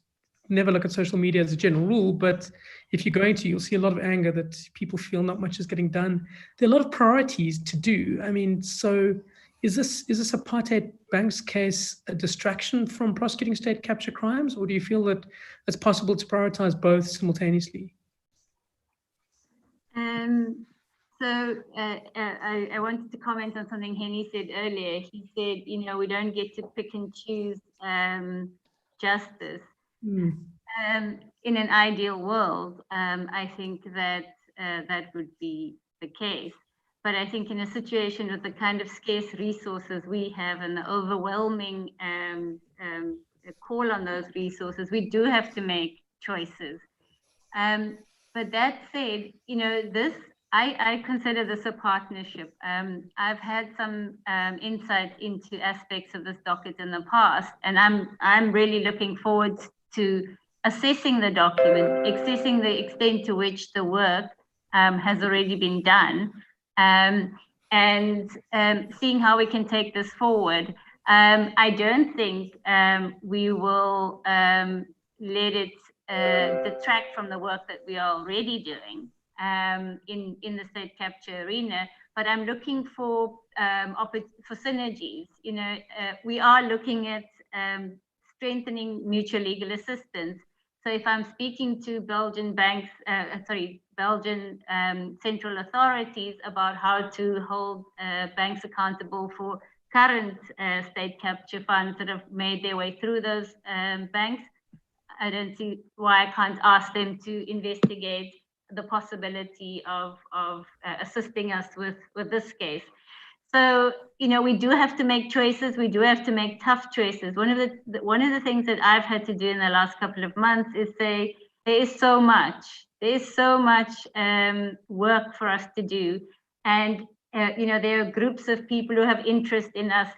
Speaker 1: never look at social media as a general rule, but if you're going to, you'll see a lot of anger that people feel not much is getting done. There are a lot of priorities to do. I mean, so is this apartheid bank's case a distraction from prosecuting state capture crimes, or do you feel that it's possible to prioritize both simultaneously?
Speaker 5: I wanted to comment on something Henny said earlier. He said, we don't get to pick and choose justice. In an ideal world, I think that that would be the case. But I think in a situation with the kind of scarce resources we have and the overwhelming call on those resources, we do have to make choices. But that said, I consider this a partnership. I've had some insight into aspects of this docket in the past, and I'm really looking forward to assessing the document, assessing the extent to which the work has already been done, and seeing how we can take this forward. I don't think we will let it detract from the work that we are already doing in the state capture arena, but I'm looking for synergies. We are looking at strengthening mutual legal assistance. So if I'm speaking to Belgian banks, Belgian central authorities about how to hold banks accountable for current state capture funds that have made their way through those banks, I don't see why I can't ask them to investigate the possibility of assisting us with this case. So, we do have to make choices. We do have to make tough choices. One of the things that I've had to do in the last couple of months is say, there is so much work for us to do. And, there are groups of people who have interest in us.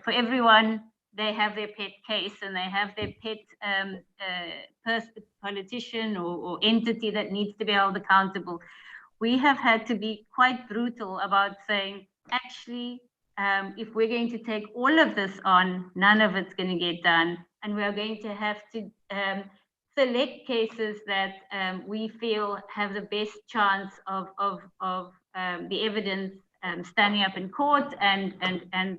Speaker 5: For everyone, they have their pet case and they have their pet politician or entity that needs to be held accountable. We have had to be quite brutal about saying, actually, if we're going to take all of this on, none of it's going to get done. And we are going to have to select cases that we feel have the best chance of the evidence standing up in court, and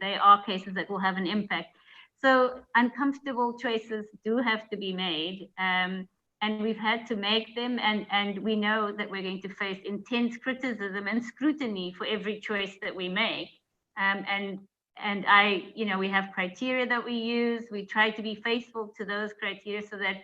Speaker 5: they are cases that will have an impact. So uncomfortable choices do have to be made, and we've had to make them, and we know that we're going to face intense criticism and scrutiny for every choice that we make. And we have criteria that we use. We try to be faithful to those criteria so that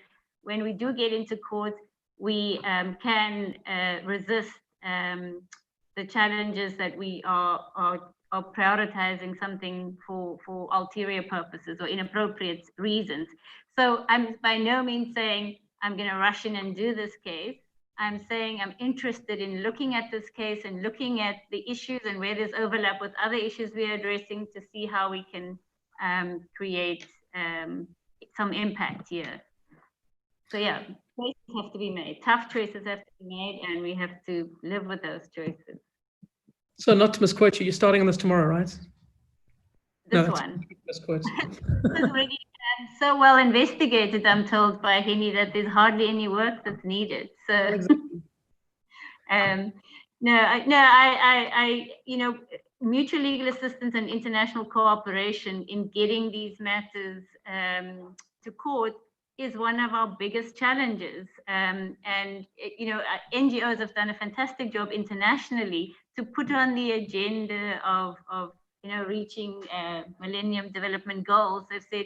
Speaker 5: when we do get into court, we can resist the challenges that we are prioritizing something for ulterior purposes or inappropriate reasons. So I'm by no means saying I'm going to rush in and do this case. I'm saying I'm interested in looking at this case and looking at the issues and where there's overlap with other issues we are addressing to see how we can create some impact here. So yeah, choices have to be made. Tough choices have to be made, and we have to live with those choices.
Speaker 1: So not to misquote you, you're starting on this tomorrow, right?
Speaker 5: This one.
Speaker 1: Misquote.
Speaker 5: It's already so well investigated, I'm told by Henny, that there's hardly any work that's needed. So, exactly. Mutual legal assistance and international cooperation in getting these matters to court is one of our biggest challenges. NGOs have done a fantastic job internationally to put on the agenda of reaching Millennium Development Goals. They've said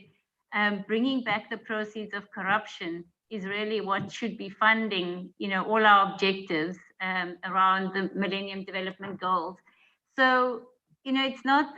Speaker 5: bringing back the proceeds of corruption is really what should be funding, all our objectives around the Millennium Development Goals. So, it's not,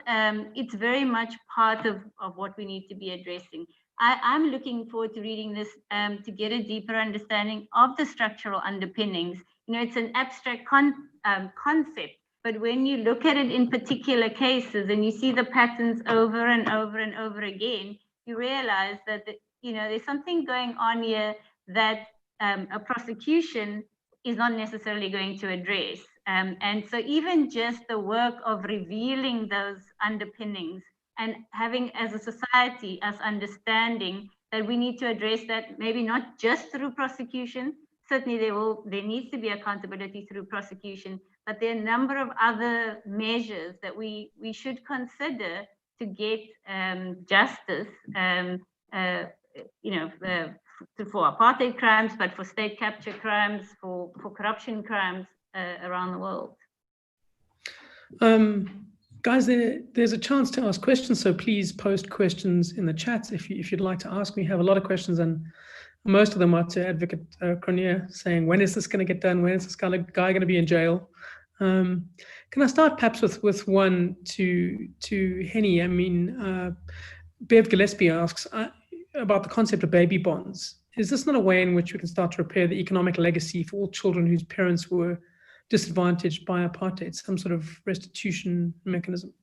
Speaker 5: it's very much part of what we need to be addressing. I'm looking forward to reading this to get a deeper understanding of the structural underpinnings. It's an abstract concept, but when you look at it in particular cases and you see the patterns over and over and over again, you realize that there's something going on here that a prosecution is not necessarily going to address. And so even just the work of revealing those underpinnings and having, as a society, us understanding that we need to address that, maybe not just through prosecution. Certainly there needs to be accountability through prosecution, but there are a number of other measures that we should consider to get justice, for apartheid crimes, but for state capture crimes, for corruption crimes around the world.
Speaker 1: Guys, there's a chance to ask questions, so please post questions in the chat if you'd like to ask. We have a lot of questions, and most of them are to Advocate Cronje, saying, when is this going to get done? When is this guy going to be in jail? Can I start perhaps with one to Henny? I mean, Bev Gillespie asks about the concept of baby bonds. Is this not a way in which we can start to repair the economic legacy for all children whose parents were disadvantaged by apartheid, some sort of restitution mechanism?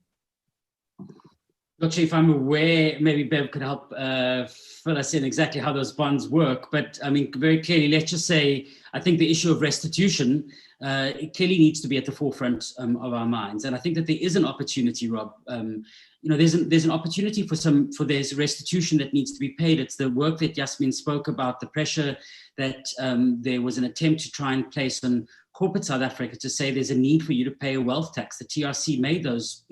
Speaker 2: Not sure if I'm aware, maybe Bev could help fill us in exactly how those bonds work. But I mean, very clearly, let's just say, I think the issue of restitution, it clearly needs to be at the forefront of our minds. And I think that there is an opportunity, Rob. There's an opportunity for there's restitution that needs to be paid. It's the work that Yasmin spoke about, the pressure that there was an attempt to try and place on corporate South Africa to say there's a need for you to pay a wealth tax. The TRC made those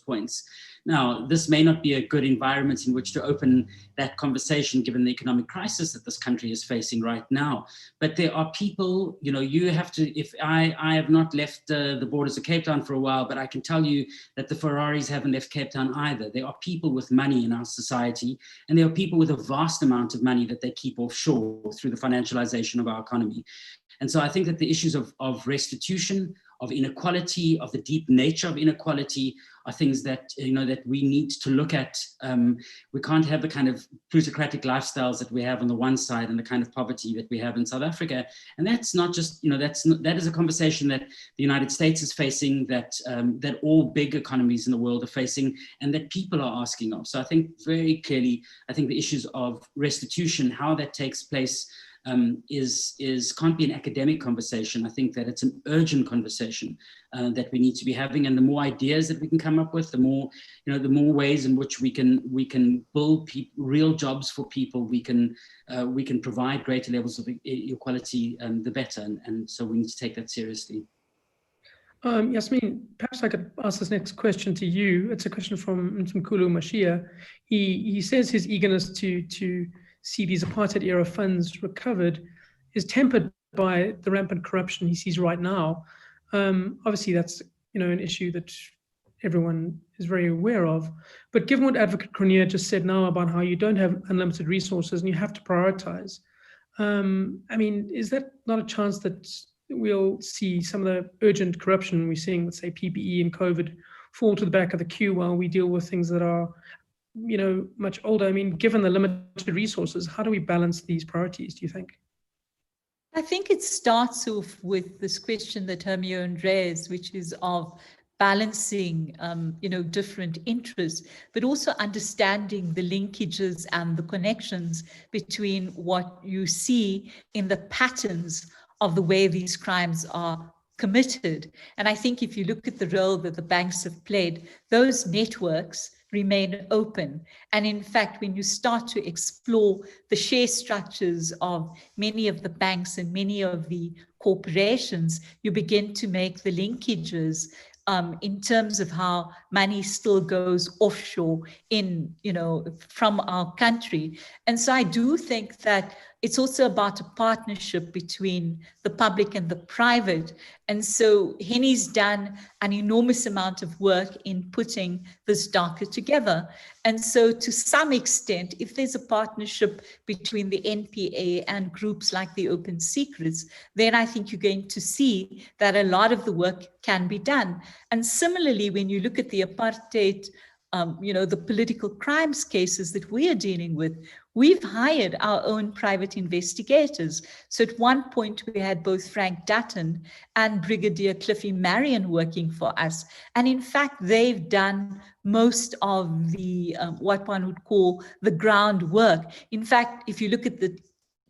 Speaker 2: points. Now, this may not be a good environment in which to open that conversation, given the economic crisis that this country is facing right now. But there are people, you have to, if I have not left the borders of Cape Town for a while, but I can tell you that the Ferraris haven't left Cape Town either. There are people with money in our society, and there are people with a vast amount of money that they keep offshore through the financialization of our economy. And so I think that the issues of restitution, of inequality, of the deep nature of inequality are things that, that we need to look at. We can't have the kind of plutocratic lifestyles that we have on the one side and the kind of poverty that we have in South Africa. And that's not just, that is a conversation that the United States is facing, that all big economies in the world are facing, and that people are asking of. So I think very clearly, the issues of restitution, how that takes place, can't be an academic conversation. I think that it's an urgent conversation that we need to be having, and the more ideas that we can come up with, the more ways in which we can build real jobs for people, we can provide greater levels of equality, the better. And so we need to take that seriously.
Speaker 1: Yasmin, perhaps I could ask this next question to you. It's a question from Mkulu Mashia. He says his eagerness to see these apartheid-era funds recovered is tempered by the rampant corruption he sees right now. Obviously, that's an issue that everyone is very aware of. But given what Advocate Cronje just said now about how you don't have unlimited resources and you have to prioritize, is that not a chance that we'll see some of the urgent corruption we're seeing, let's say PPE and COVID, fall to the back of the queue while we deal with things that are much older? Given the limited resources, how do we balance these priorities, do you think?
Speaker 4: I think it starts off with this question that Hermione raised, which is of balancing, different interests, but also understanding the linkages and the connections between what you see in the patterns of the way these crimes are committed. And I think if you look at the role that the banks have played, those networks remain open. And in fact, when you start to explore the share structures of many of the banks and many of the corporations, you begin to make the linkages in terms of how money still goes offshore from our country. And so I do think that it's also about a partnership between the public and the private. And so Henny's done an enormous amount of work in putting this docket together. And so to some extent, if there's a partnership between the NPA and groups like the Open Secrets, then I think you're going to see that a lot of the work can be done. And similarly, when you look at the apartheid, the political crimes cases that we are dealing with, we've hired our own private investigators. So at one point, we had both Frank Dutton and Brigadier Cliffy Marion working for us. And in fact, they've done most of the, what one would call the groundwork. In fact, if you look at the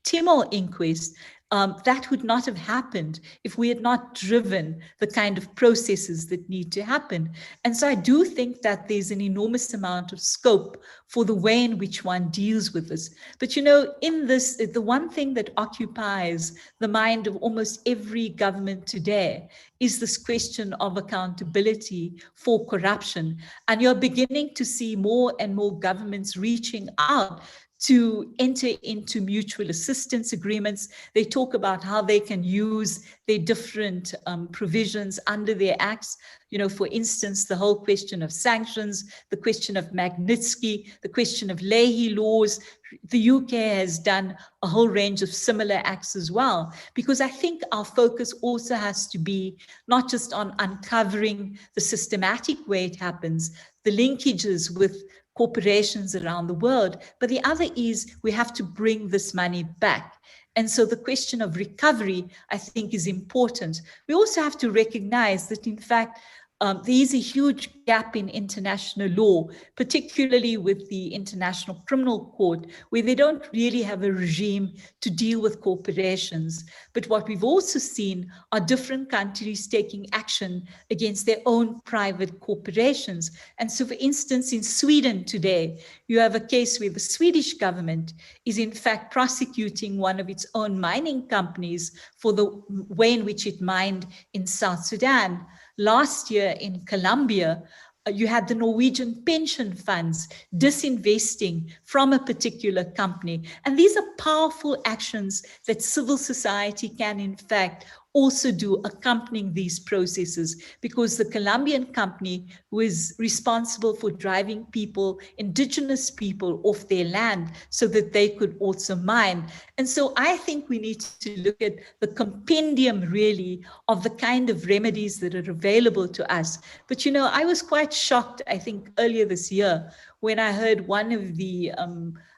Speaker 4: Timor inquest, that would not have happened if we had not driven the kind of processes that need to happen. And so I do think that there's an enormous amount of scope for the way in which one deals with this. But you know, in this, the one thing that occupies the mind of almost every government today is this question of accountability for corruption. And you're beginning to see more and more governments reaching out to enter into mutual assistance agreements. They talk about how they can use their different provisions under their acts. You know, for instance, the whole question of sanctions, the question of Magnitsky, the question of Leahy laws. The UK has done a whole range of similar acts as well, because I think our focus also has to be not just on uncovering the systematic way it happens, the linkages with corporations around the world, but the other is we have to bring this money back. And so the question of recovery, I think, is important. We also have to recognize that, in fact, there is a huge gap in international law, particularly with the International Criminal Court, where they don't really have a regime to deal with corporations. But what we've also seen are different countries taking action against their own private corporations. And so, for instance, in Sweden today, you have a case where the Swedish government is in fact prosecuting one of its own mining companies for the way in which it mined in South Sudan. Last year in Colombia, you had the Norwegian pension funds disinvesting from a particular company. And these are powerful actions that civil society can, in fact, also do accompanying these processes, because the Colombian company was responsible for driving people, indigenous people, off their land so that they could also mine. And so I think we need to look at the compendium really of the kind of remedies that are available to us. But you know, I was quite shocked, I think earlier this year, when I heard one of the,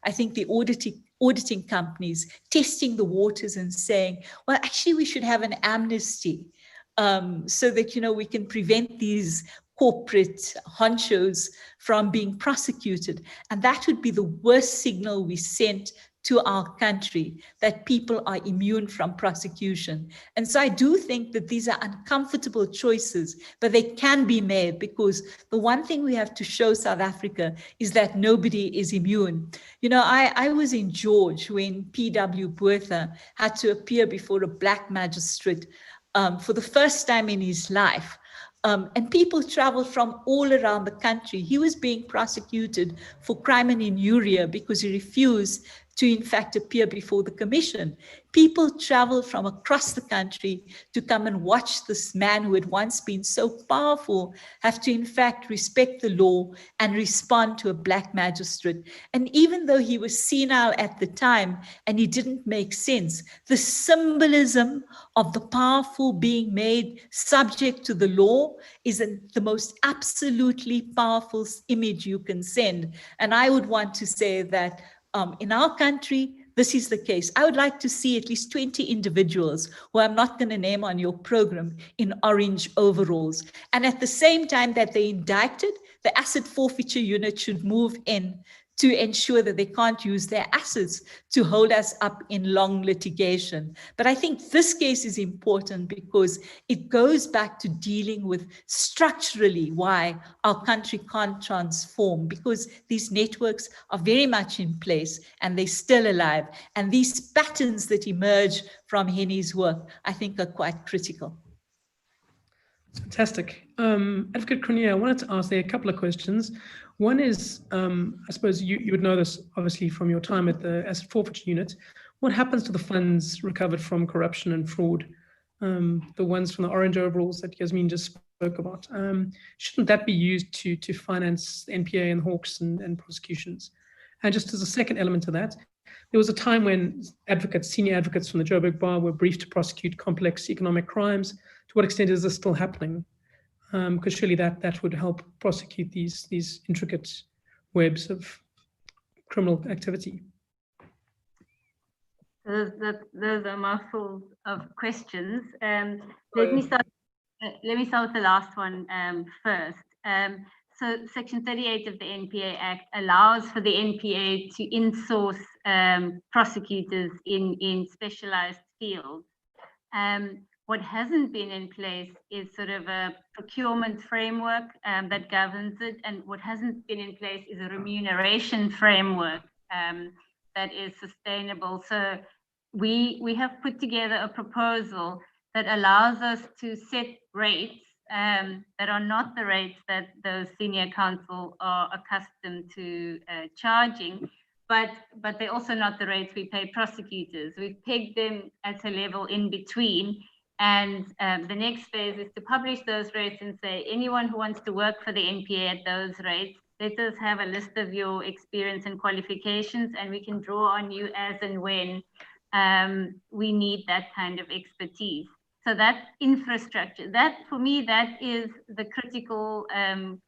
Speaker 4: I think the auditing companies testing the waters and saying, well, actually we should have an amnesty so that, you know, we can prevent these corporate honchos from being prosecuted. And that would be the worst signal we sent to our country, that people are immune from prosecution. And so I do think that these are uncomfortable choices, but they can be made, because the one thing we have to show South Africa is that nobody is immune. You know, I was in George when P.W. Botha had to appear before a black magistrate for the first time in his life. And people traveled from all around the country. He was being prosecuted for crime and injuria because he refused to, in fact, appear before the commission. People traveled from across the country to come and watch this man who had once been so powerful have to, in fact, respect the law and respond to a black magistrate. And even though he was senile at the time and he didn't make sense, the symbolism of the powerful being made subject to the law is the most absolutely powerful image you can send. And I would want to say that in our country, this is the case. I would like to see at least 20 individuals who I'm not going to name on your program in orange overalls. And at the same time that they're indicted, the asset forfeiture unit should move in to ensure that they can't use their assets to hold us up in long litigation. But I think this case is important because it goes back to dealing with structurally why our country can't transform, because these networks are very much in place and they're still alive. And these patterns that emerge from Henny's work, I think, are quite critical.
Speaker 1: Fantastic. Advocate Cronje, I wanted to ask there a couple of questions. One is, I suppose you would know this obviously from your time at the asset forfeiture unit. What happens to the funds recovered from corruption and fraud? The ones from the orange overalls that Yasmin just spoke about. Shouldn't that be used to finance the NPA and Hawks and prosecutions? And just as a second element to that, there was a time when senior advocates from the Joburg Bar were briefed to prosecute complex economic crimes. To what extent is this still happening? Because surely that would help prosecute these intricate webs of criminal activity.
Speaker 5: Those are mouthfuls of questions. Let me start with the last one first. So Section 38 of the NPA Act allows for the NPA to insource prosecutors in specialized fields. What hasn't been in place is sort of a procurement framework that governs it, and what hasn't been in place is a remuneration framework that is sustainable. So we have put together a proposal that allows us to set rates that are not the rates that the senior counsel are accustomed to charging, but they're also not the rates we pay prosecutors. We've pegged them at a level in between. And the next phase is to publish those rates and say, anyone who wants to work for the NPA at those rates, let us have a list of your experience and qualifications, and we can draw on you as and when we need that kind of expertise. So that infrastructure, that for me, that is the critical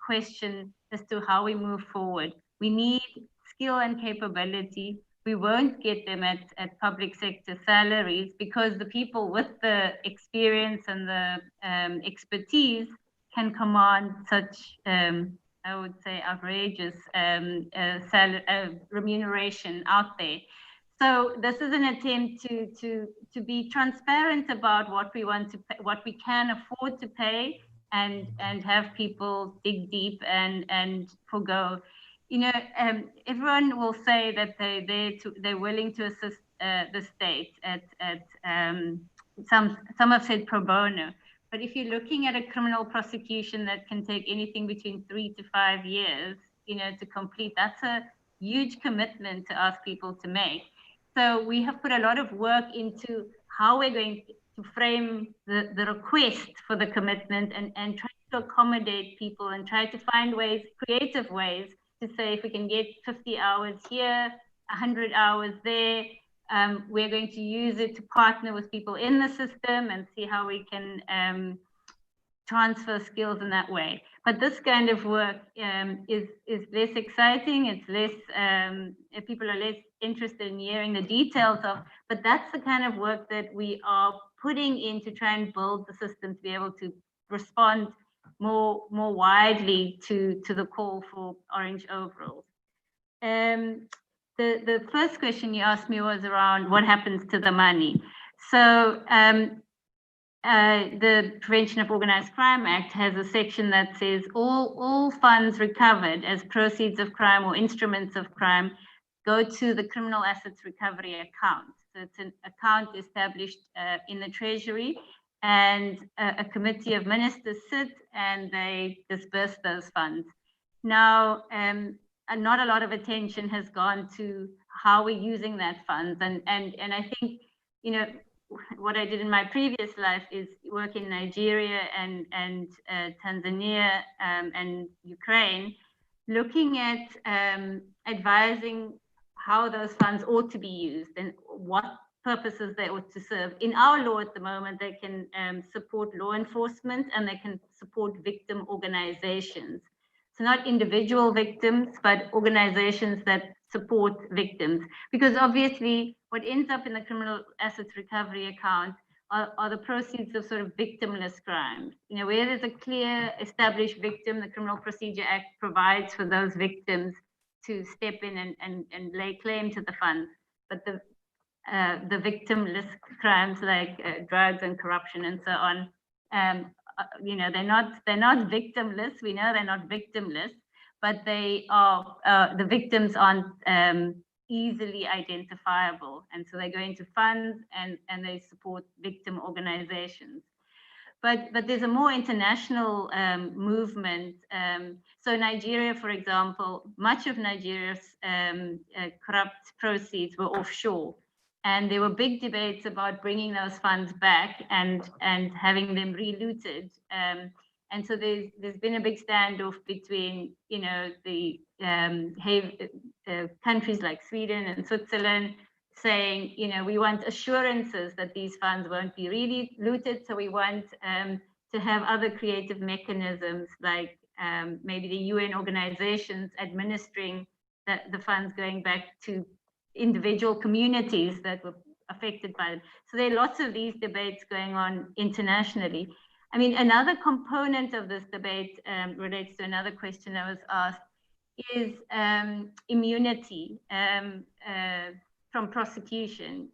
Speaker 5: question as to how we move forward. We need skill and capability. We won't get them at public sector salaries because the people with the experience and the expertise can command such, I would say, outrageous remuneration out there. So this is an attempt to be transparent about what we want to pay, what we can afford to pay, and have people dig deep and forgo. You know, everyone will say that they're willing to assist the state at some have said pro bono. But if you're looking at a criminal prosecution that can take anything between 3 to 5 years, you know, to complete, that's a huge commitment to ask people to make. So we have put a lot of work into how we're going to frame the request for the commitment and try to accommodate people and try to find ways, creative ways, to say if we can get 50 hours here, 100 hours there, we're going to use it to partner with people in the system and see how we can transfer skills in that way. But this kind of work is less exciting. It's less, people are less interested in hearing the details of, but that's the kind of work that we are putting in to try and build the system to be able to respond more widely to the call for orange overalls. The first question you asked me was around what happens to the money. So the Prevention of Organized Crime Act has a section that says all funds recovered as proceeds of crime or instruments of crime go to the Criminal Assets Recovery Account. So it's an account established in the Treasury, and a committee of ministers sit and they disperse those funds. Now, not a lot of attention has gone to how we're using that funds, and I think, you know, what I did in my previous life is work in Nigeria and Tanzania and Ukraine, looking at advising how those funds ought to be used and what purposes they ought to serve. In our law at the moment, they can support law enforcement and they can support victim organizations. So not individual victims, but organizations that support victims. Because obviously what ends up in the Criminal Assets Recovery Account are the proceeds of sort of victimless crimes. You know, where there's a clear established victim, the Criminal Procedure Act provides for those victims to step in and lay claim to the funds. But the victimless crimes like drugs and corruption and so on, you know, they're not victimless. We know they're not victimless, but they are, the victims aren't easily identifiable. And so they go into funds and they support victim organizations. But there's a more international movement. So Nigeria, for example, much of Nigeria's corrupt proceeds were offshore. And there were big debates about bringing those funds back and having them relooted. And so there's been a big standoff between, you know, the countries like Sweden and Switzerland saying, you know, we want assurances that these funds won't be really looted. So we want to have other creative mechanisms like maybe the UN organizations administering the funds going back to individual communities that were affected by it. So there are lots of these debates going on internationally. I mean, another component of this debate relates to another question that was asked, is immunity from prosecution.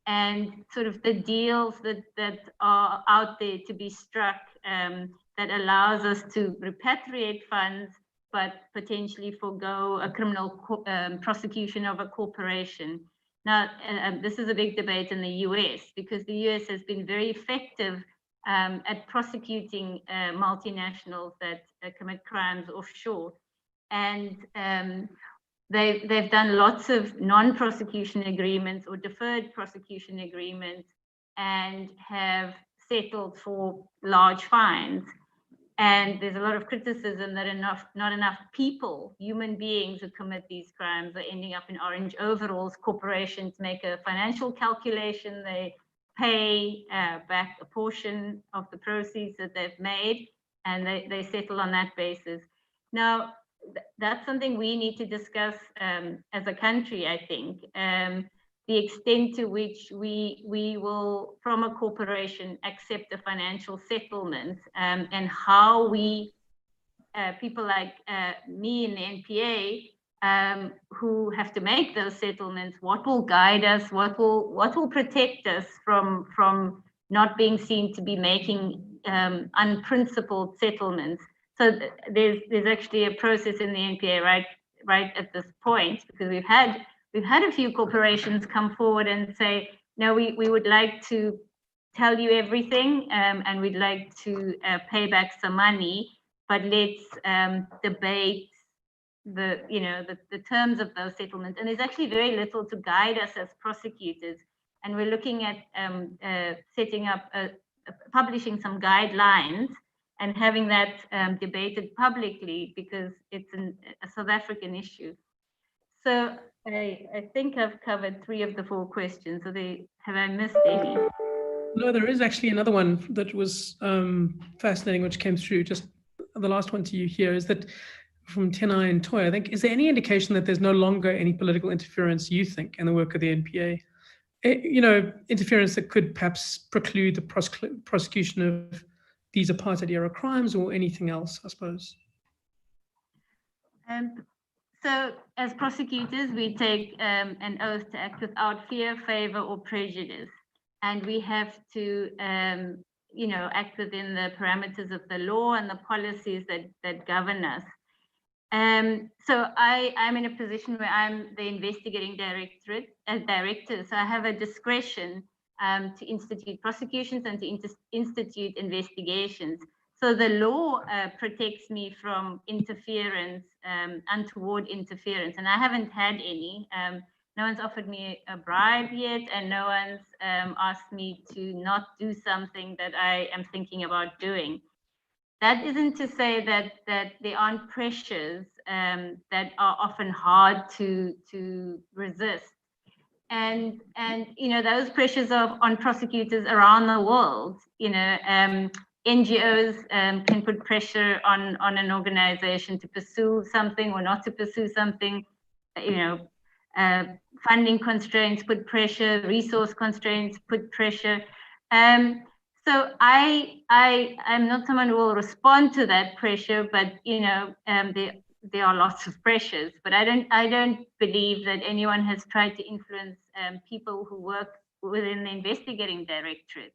Speaker 5: and sort of the deals that are out there to be struck that allows us to repatriate funds, but potentially forego a criminal prosecution of a corporation. Now, this is a big debate in the US, because the US has been very effective at prosecuting multinationals that commit crimes offshore. And they've done lots of non-prosecution agreements or deferred prosecution agreements and have settled for large fines. And there's a lot of criticism that not enough people, human beings who commit these crimes, are ending up in orange overalls. Corporations make a financial calculation, they pay back a portion of the proceeds that they've made, and they settle on that basis. Now, that's something we need to discuss as a country, I think. The extent to which we will, from a corporation, accept a financial settlement, and how we, people like me in the NPA, who have to make those settlements, what will guide us, what will protect us from not being seen to be making unprincipled settlements. So there's actually a process in the NPA right at this point, because we've had a few corporations come forward and say, no, we would like to tell you everything, and we'd like to pay back some money, but let's debate the terms of those settlements. And there's actually very little to guide us as prosecutors. And we're looking at setting up, publishing some guidelines and having that debated publicly, because it's a South African issue. So I think I've covered 3 of the 4 questions. So have I missed any?
Speaker 1: No, there is actually another one that was fascinating, which came through. Just the last one to you here is that from Tenai and Toy, I think, is there any indication that there's no longer any political interference, you think, in the work of the NPA? Interference that could perhaps preclude the prosecution of these apartheid-era crimes or anything else, I suppose?
Speaker 5: So as prosecutors, we take an oath to act without fear, favor, or prejudice. And we have to, act within the parameters of the law and the policies that govern us. So I'm in a position where I'm the investigating director. So I have a discretion to institute prosecutions and to institute investigations. So the law protects me from interference, untoward interference, and I haven't had any. No one's offered me a bribe yet, and no one's asked me to not do something that I am thinking about doing. That isn't to say that there aren't pressures that are often hard to resist. And those pressures are on prosecutors around the world. NGOs can put pressure on an organization to pursue something or not to pursue something. Funding constraints put pressure, resource constraints put pressure. So I'm not someone who will respond to that pressure, but there are lots of pressures. But I don't believe that anyone has tried to influence people who work within the investigating directorate.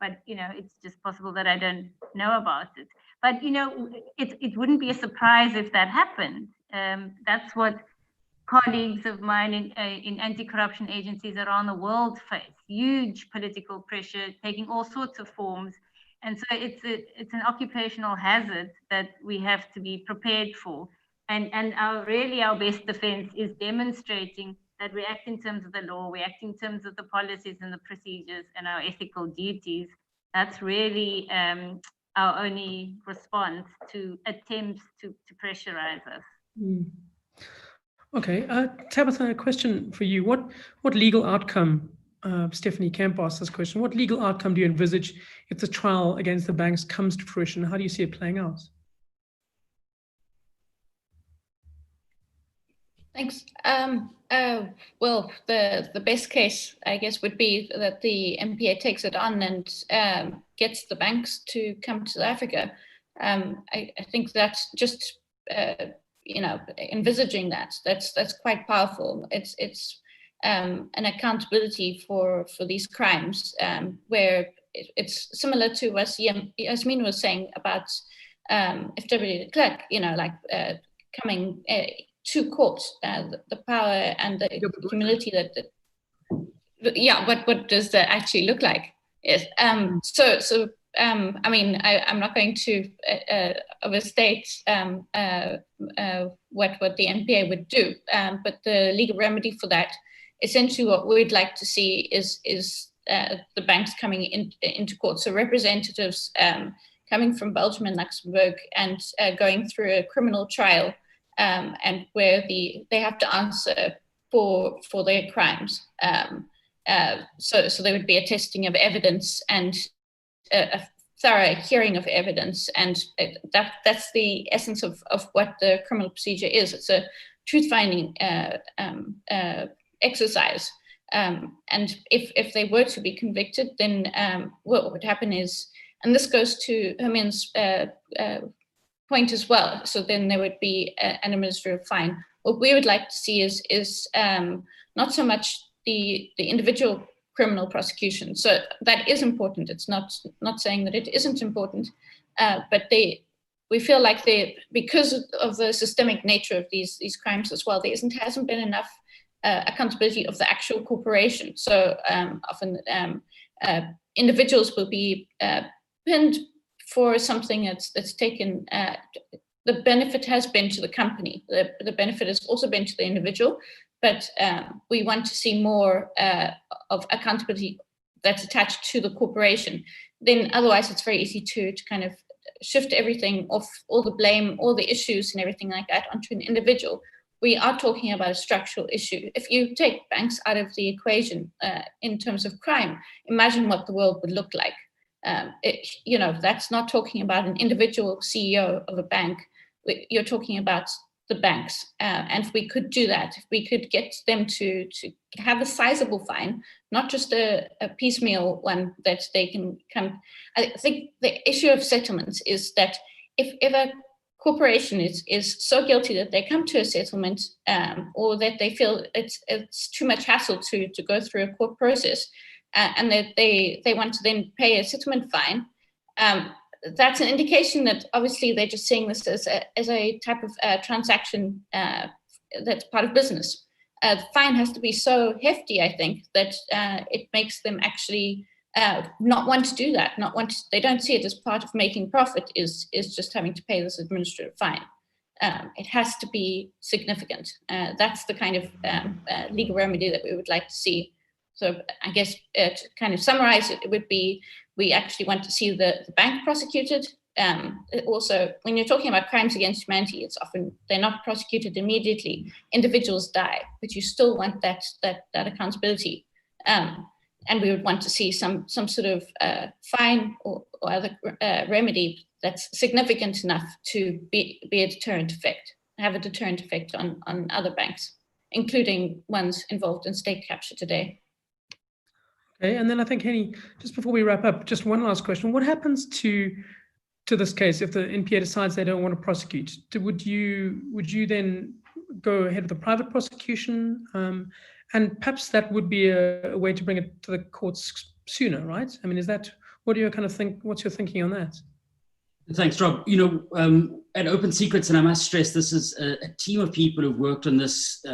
Speaker 5: But it's just possible that I don't know about it. But it wouldn't be a surprise if that happened. That's what colleagues of mine in anti-corruption agencies around the world face. Huge political pressure taking all sorts of forms. And so it's an occupational hazard that we have to be prepared for. And our best defense is demonstrating that we act in terms of the law, we act in terms of the policies and the procedures and our ethical duties. That's really our only response to attempts to pressurize us.
Speaker 1: Mm. Okay, Tabitha, a question for you. What legal outcome, Stephanie Kemp asked this question, what legal outcome do you envisage if the trial against the banks comes to fruition? How do you see it playing out?
Speaker 3: Thanks. Well, the best case, I guess, would be that the NPA takes it on and gets the banks to come to South Africa. I think that's just envisaging that's quite powerful. It's an accountability for these crimes, where it's similar to what Yasmin was saying about FW de Klerk, like coming to court, the power and the humility that what does that actually look like? Yes. I mean, I'm not going to overstate what the NPA would do, but the legal remedy for that, essentially what we'd like to see is the banks coming into court. So representatives coming from Belgium and Luxembourg and going through a criminal trial, and where they have to answer for their crimes. So there would be a testing of evidence and a thorough hearing of evidence, and that's the essence of what the criminal procedure is. It's a truth-finding exercise, and if they were to be convicted, then what would happen is, and this goes to Hermine's point as well, so then there would be an administrative fine. What we would like to see is not so much the individual criminal prosecution. So that is important. It's not saying that it isn't important, but we feel like because of the systemic nature of these crimes as well, there hasn't been enough accountability of the actual corporation. So often individuals will be pinned for something that's taken. The benefit has been to the company. The benefit has also been to the individual. But we want to see more of accountability that's attached to the corporation. Then otherwise it's very easy to kind of shift everything off, all the blame, all the issues and everything like that onto an individual. We are talking about a structural issue. If you take banks out of the equation in terms of crime, imagine what the world would look like. That's not talking about an individual CEO of a bank. You're talking about the banks, and if we could do that, if we could get them to have a sizable fine, not just a piecemeal one that they can come. I think the issue of settlements is that if a corporation is so guilty that they come to a settlement, or that they feel it's too much hassle to go through a court process, and that they want to then pay a settlement fine, that's an indication that obviously they're just seeing this as a type of transaction that's part of business. The fine has to be so hefty, I think, that it makes them actually not want to do that. They don't see it as part of making profit. Is just having to pay this administrative fine. It has to be significant. That's the kind of legal remedy that we would like to see. So I guess to kind of summarize it would be, we actually want to see the bank prosecuted. Also, when you're talking about crimes against humanity, it's often they're not prosecuted immediately. Individuals die, but you still want that accountability. And we would want to see some sort of fine or other remedy that's significant enough to be a deterrent effect, have a deterrent effect on other banks, including ones involved in state capture today.
Speaker 1: Okay, and then I think, Henny, just before we wrap up, just one last question. What happens to this case if the NPA decides they don't want to prosecute? Would you then go ahead with a private prosecution? And perhaps that would be a way to bring it to the courts sooner, right? I mean, what do you kind of think? What's your thinking on that?
Speaker 2: Thanks, Rob. At Open Secrets, and I must stress, this is a team of people who've worked on this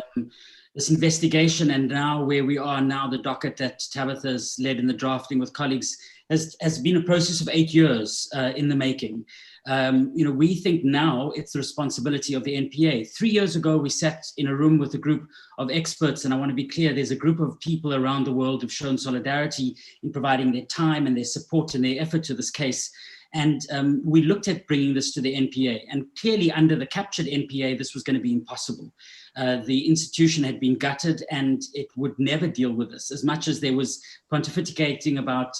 Speaker 2: investigation, and now where we are now, the docket that Tabitha's led in the drafting with colleagues has been a process of 8 years in the making. We think now it's the responsibility of the NPA. 3 years ago, we sat in a room with a group of experts, and I want to be clear, there's a group of people around the world who've shown solidarity in providing their time and their support and their effort to this case. And we looked at bringing this to the NPA, and clearly under the captured NPA, this was going to be impossible. The institution had been gutted and it would never deal with this. As much as there was pontificating about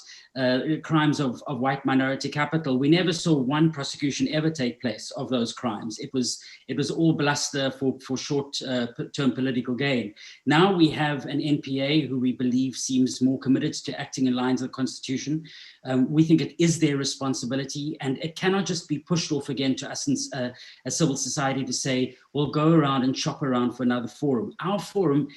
Speaker 2: crimes of white minority capital, we never saw one prosecution ever take place of those crimes. It was all bluster for short-term political gain. Now we have an NPA who we believe seems more committed to acting in lines of the Constitution. We think it is their responsibility, and it cannot just be pushed off again to us as civil society to say, we'll go around and shop around ground for another forum. Our forum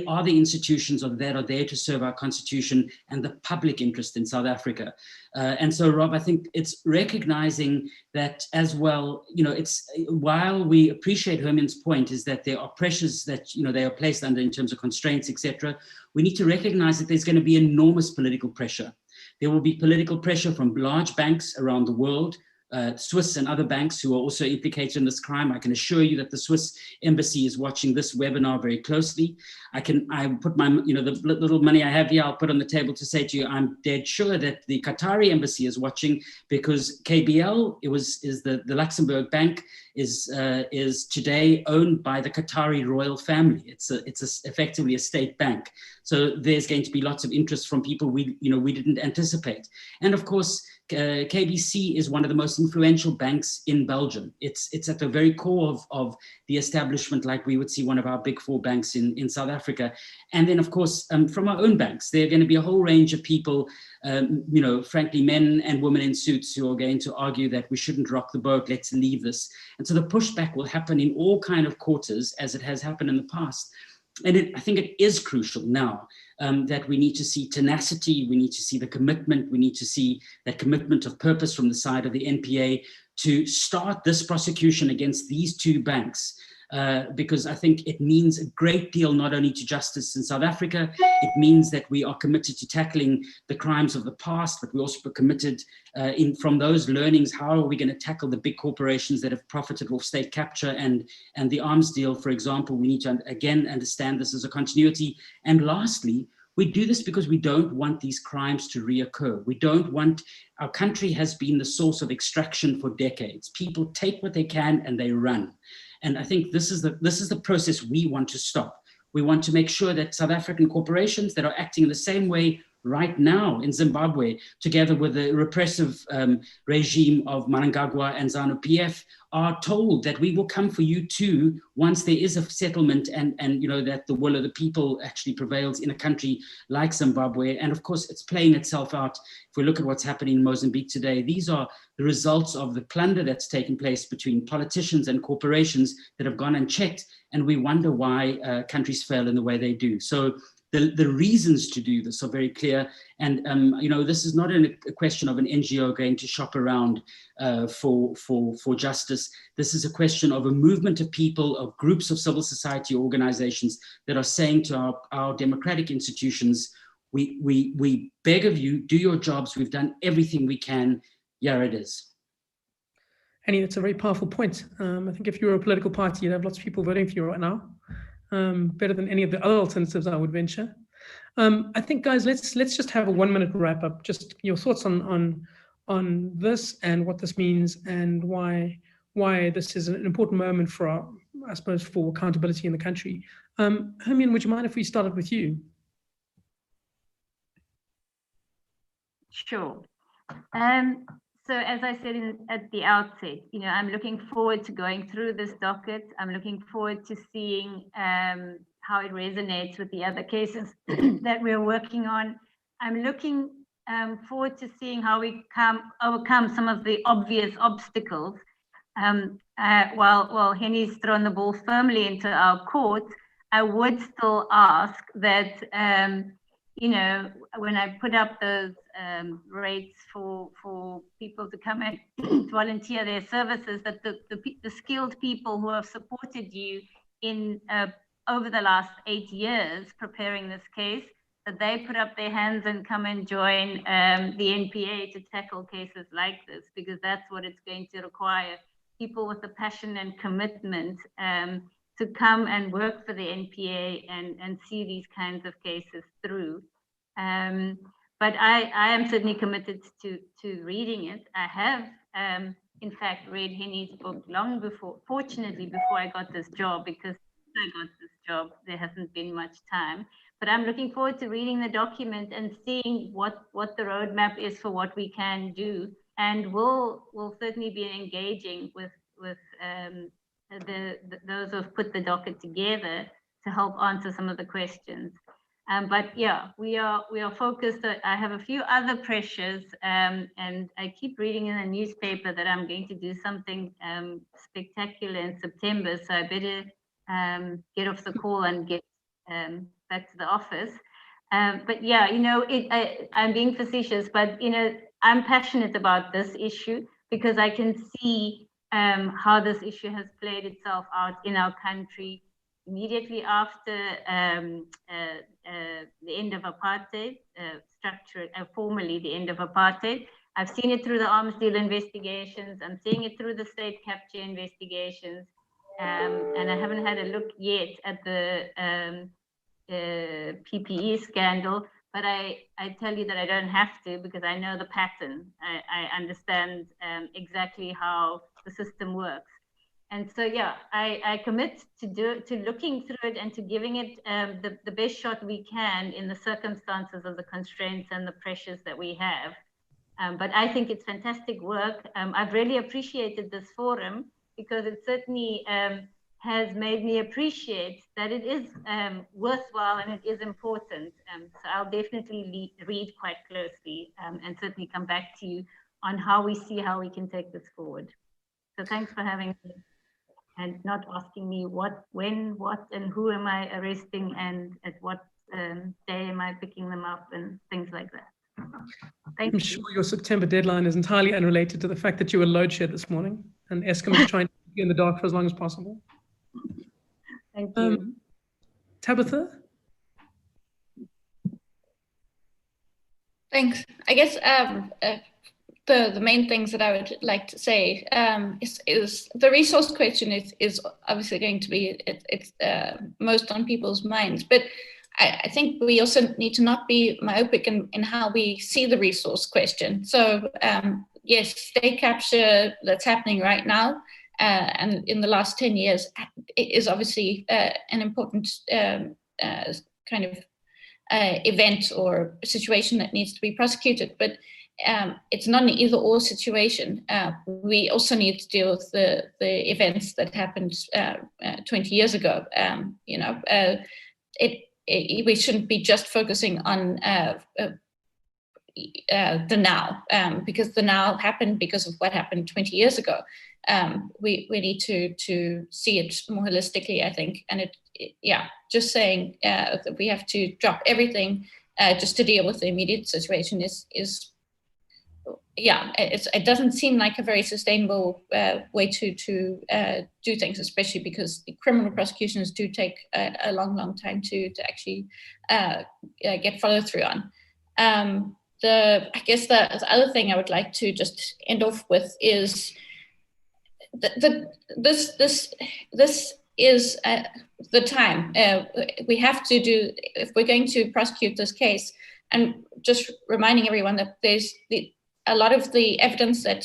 Speaker 2: are the institutions that are there to serve our constitution and the public interest in South Africa. And so, Rob, I think it's recognizing that as well, it's while we appreciate Herman's point is that there are pressures that, they are placed under in terms of constraints, etc. We need to recognize that there's going to be enormous political pressure. There will be political pressure from large banks around the world, Swiss and other banks who are also implicated in this crime. I can assure you that the Swiss embassy is watching this webinar very closely. I put my, the little money I have here, I'll put on the table to say to you, I'm dead sure that the Qatari embassy is watching, because KBL is the Luxembourg bank is today owned by the Qatari royal family. It's effectively a state bank. So there's going to be lots of interest from people we didn't anticipate. And of course, KBC is one of the most influential banks in Belgium. It's at the very core of the establishment, like we would see one of our big four banks in South Africa. And then, of course, from our own banks, there are going to be a whole range of people, frankly, men and women in suits who are going to argue that we shouldn't rock the boat, let's leave this. And so the pushback will happen in all kind of quarters, as it has happened in the past. And I think it is crucial now that we need to see tenacity, we need to see the commitment, we need to see that commitment of purpose from the side of the NPA to start this prosecution against these two banks. Because I think it means a great deal, not only to justice in South Africa, it means that we are committed to tackling the crimes of the past, but we're also committed from those learnings, how are we going to tackle the big corporations that have profited off state capture and the arms deal, for example. We need to, again, understand this as a continuity. And lastly, we do this because we don't want these crimes to reoccur. We don't want, our country has been the source of extraction for decades. People take what they can and they run. And I think this is the process we want to stop. We want to make sure that South African corporations that are acting in the same way right now in Zimbabwe, together with the repressive regime of Mnangagwa and ZANU-PF, are told that we will come for you too once there is a settlement and that the will of the people actually prevails in a country like Zimbabwe. And of course, it's playing itself out. If we look at what's happening in Mozambique today, these are the results of the plunder that's taken place between politicians and corporations that have gone unchecked, and we wonder why countries fail in the way they do. So the reasons to do this are very clear. And, this is not a question of an NGO going to shop around for justice. This is a question of a movement of people, of groups of civil society organizations that are saying to our democratic institutions, we beg of you, do your jobs. We've done everything we can. Here it is.
Speaker 1: Annie, that's a very powerful point. I think if you were a political party, you'd have lots of people voting for you right now. Better than any of the other alternatives, I would venture. I think, guys, let's just have a 1-minute wrap up. Just your thoughts on this and what this means and why this is an important moment for I suppose, for accountability in the country. Herman, would you mind if we started with you?
Speaker 5: Sure. So as I said at the outset, I'm looking forward to going through this docket. I'm looking forward to seeing how it resonates with the other cases that we're working on. I'm looking forward to seeing how we overcome some of the obvious obstacles. While Henny's thrown the ball firmly into our court, I would still ask that, when I put up those rates for people to come and volunteer their services, that the skilled people who have supported you in over the last 8 years preparing this case, that they put up their hands and come and join the NPA to tackle cases like this, because that's what it's going to require. People with the passion and commitment to come and work for the NPA and see these kinds of cases through. But I am certainly committed to reading it. I have, in fact, read Henny's book long before, fortunately, before I got this job, because I got this job, there hasn't been much time. But I'm looking forward to reading the document and seeing what the roadmap is for what we can do. And we'll certainly be engaging with those who've put the docket together to help answer some of the questions. But yeah, we are focused. I have a few other pressures, and I keep reading in the newspaper that I'm going to do something spectacular in September. So I better get off the call and get back to the office. But yeah, you know, I'm being facetious, but, you know, I'm passionate about this issue because I can see how this issue has played itself out in our country immediately after the end of apartheid, formally the end of apartheid. I've seen it through the arms deal investigations. I'm seeing it through the state capture investigations. And I haven't had a look yet at the PPE scandal, but I tell you that I don't have to because I know the pattern. I understand exactly how the system works. And so, yeah, I commit to looking through it and to giving it the best shot we can in the circumstances of the constraints and the pressures that we have. But I think it's fantastic work. I've really appreciated this forum because it certainly has made me appreciate that it is worthwhile and it is important. So I'll definitely read quite closely and certainly come back to you on how we see how we can take this forward. So thanks for having me and not asking me what, when, what, and who am I arresting and at what day am I picking them up and things like that. Thank you.
Speaker 1: I'm sure your September deadline is entirely unrelated to the fact that you were load shed this morning and Eskom is trying to keep you in the dark for as long as possible.
Speaker 5: Thank you.
Speaker 1: Tabitha?
Speaker 3: Thanks. I guess the main things that I would like to say is the resource question is obviously going to be most on people's minds, but I think we also need to not be myopic in how we see the resource question. So yes, state capture that's happening right now and in the last 10 years is obviously an important kind of event or situation that needs to be prosecuted, but it's not an either or situation. We also need to deal with the events that happened 20 years ago. You know, we shouldn't be just focusing on the now, because the now happened because of what happened 20 years ago. We need to see it more holistically, I think. And yeah, just saying that we have to drop everything just to deal with the immediate situation is yeah, it doesn't seem like a very sustainable way to do things, especially because the criminal prosecutions do take a long time to actually get follow through on. I guess the other thing I would like to just end off with is this is the time we have to do if we're going to prosecute this case, and just reminding everyone that there's a lot of the evidence that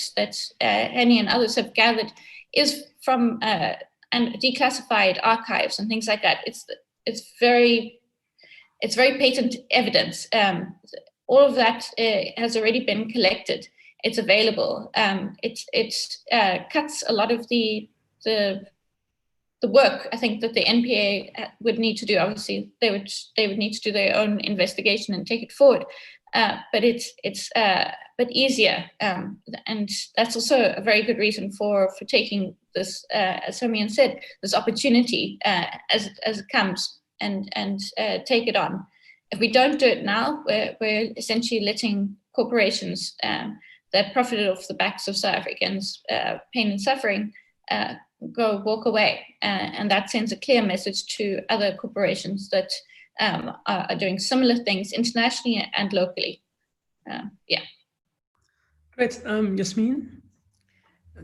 Speaker 3: Henny and others have gathered is from and declassified archives and things like that. It's very patent evidence. All of that has already been collected. It's available. It cuts a lot of the work, I think, that the NPA would need to do. Obviously, they would need to do their own investigation and take it forward. But it's easier, and that's also a very good reason for taking this, as Somian said, this opportunity as it comes, and take it on. If we don't do it now, we're essentially letting corporations that profited off the backs of South Africans' pain and suffering walk away, and that sends a clear message to other corporations that are doing similar things internationally and locally. Yeah.
Speaker 1: Great. Yasmin?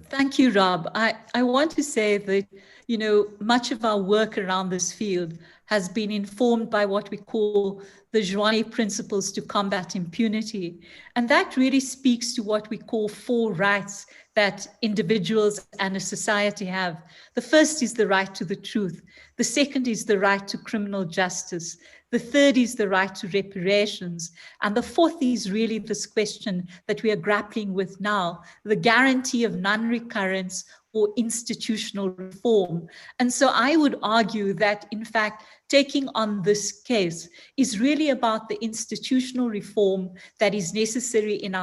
Speaker 4: Thank you, Rob. I want to say that, you know, much of our work around this field has been informed by what we call the Zwane principles to combat impunity. And that really speaks to what we call 4 rights that individuals and a society have. The first is the right to the truth. The second is the right to criminal justice. The third is the right to reparations. And the fourth is really this question that we are grappling with now, the guarantee of non-recurrence or institutional reform. And so I would argue that, in fact, taking on this case is really about the institutional reform that is necessary in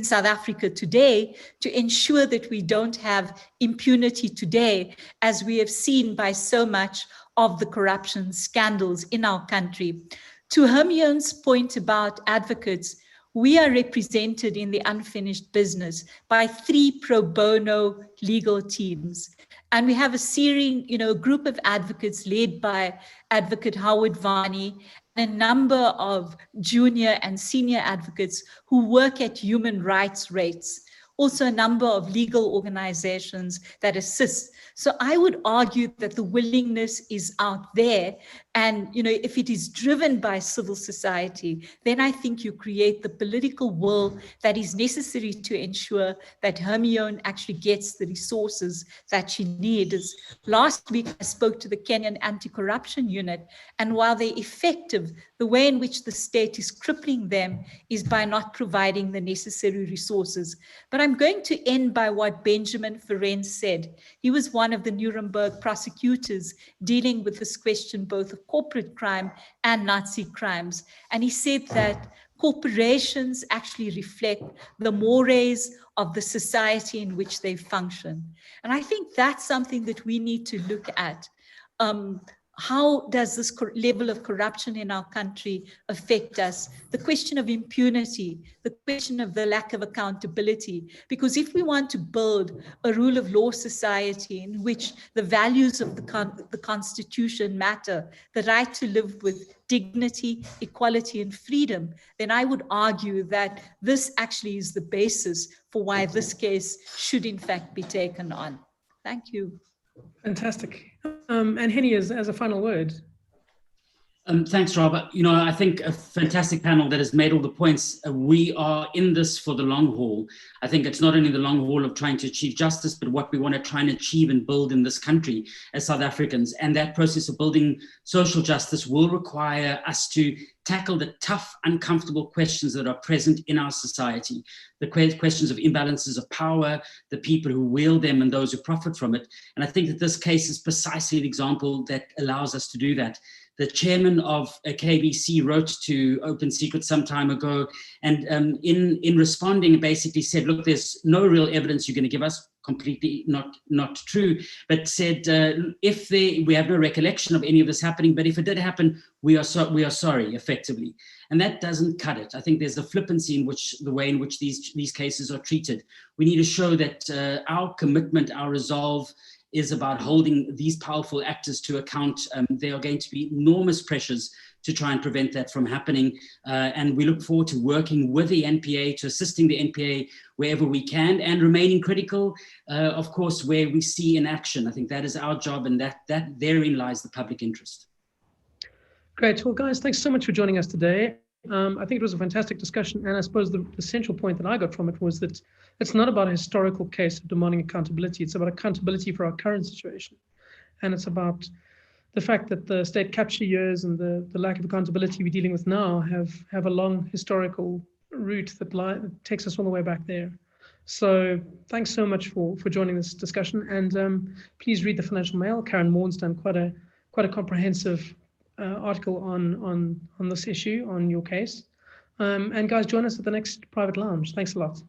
Speaker 4: South Africa today to ensure that we don't have impunity today, as we have seen by so much of the corruption scandals in our country. To Hermione's point about advocates, we are represented in the unfinished business by 3 pro bono legal teams. And we have a group of advocates led by Advocate Howard Varney, and a number of junior and senior advocates who work at human rights rates. Also a number of legal organizations that assist. So I would argue that the willingness is out there. And if it is driven by civil society, then I think you create the political will that is necessary to ensure that Hermione actually gets the resources that she needs. Last week, I spoke to the Kenyan Anti-Corruption Unit, and while they're effective, the way in which the state is crippling them is by not providing the necessary resources. But I'm going to end by what Benjamin Ferencz said. He was one of the Nuremberg prosecutors dealing with this question both of corporate crime and Nazi crimes. And he said that corporations actually reflect the mores of the society in which they function. And I think that's something that we need to look at. How does this level of corruption in our country affect us? The question of impunity, the question of the lack of accountability. Because if we want to build a rule of law society in which the values of the Constitution matter, the right to live with dignity, equality, and freedom, then I would argue that this actually is the basis for why this case should in fact be taken on. Thank you.
Speaker 1: Fantastic. And Henny, as a final word.
Speaker 2: Thanks, Robert. I think a fantastic panel that has made all the points. We are in this for the long haul. I think it's not only the long haul of trying to achieve justice, but what we want to try and achieve and build in this country as South Africans. And that process of building social justice will require us to tackle the tough, uncomfortable questions that are present in our society. The questions of imbalances of power, the people who wield them and those who profit from it. And I think that this case is precisely an example that allows us to do that. The chairman of KBC wrote to Open Secret some time ago, and in responding, basically said, look, there's no real evidence you're going to give us, completely not true, but said, we have no recollection of any of this happening, but if it did happen, we are sorry, effectively. And that doesn't cut it. I think there's a flippancy in the way in which these cases are treated. We need to show that our commitment, our resolve, is about holding these powerful actors to account. There are going to be enormous pressures to try and prevent that from happening. And we look forward to working with the NPA, to assisting the NPA wherever we can, and remaining critical, of course, where we see inaction. I think that is our job, and that therein lies the public interest.
Speaker 1: Great. Well, guys, thanks so much for joining us today. I think it was a fantastic discussion, and I suppose the central point that I got from it was that it's not about a historical case of demanding accountability. It's about accountability for our current situation. And it's about the fact that the state capture years and the lack of accountability we're dealing with now have a long historical route that takes us all the way back there. So thanks so much for joining this discussion. And please read the Financial Mail. Karen Moor's done quite a comprehensive article on this issue, on your case. And guys, join us at the next private lounge. Thanks a lot.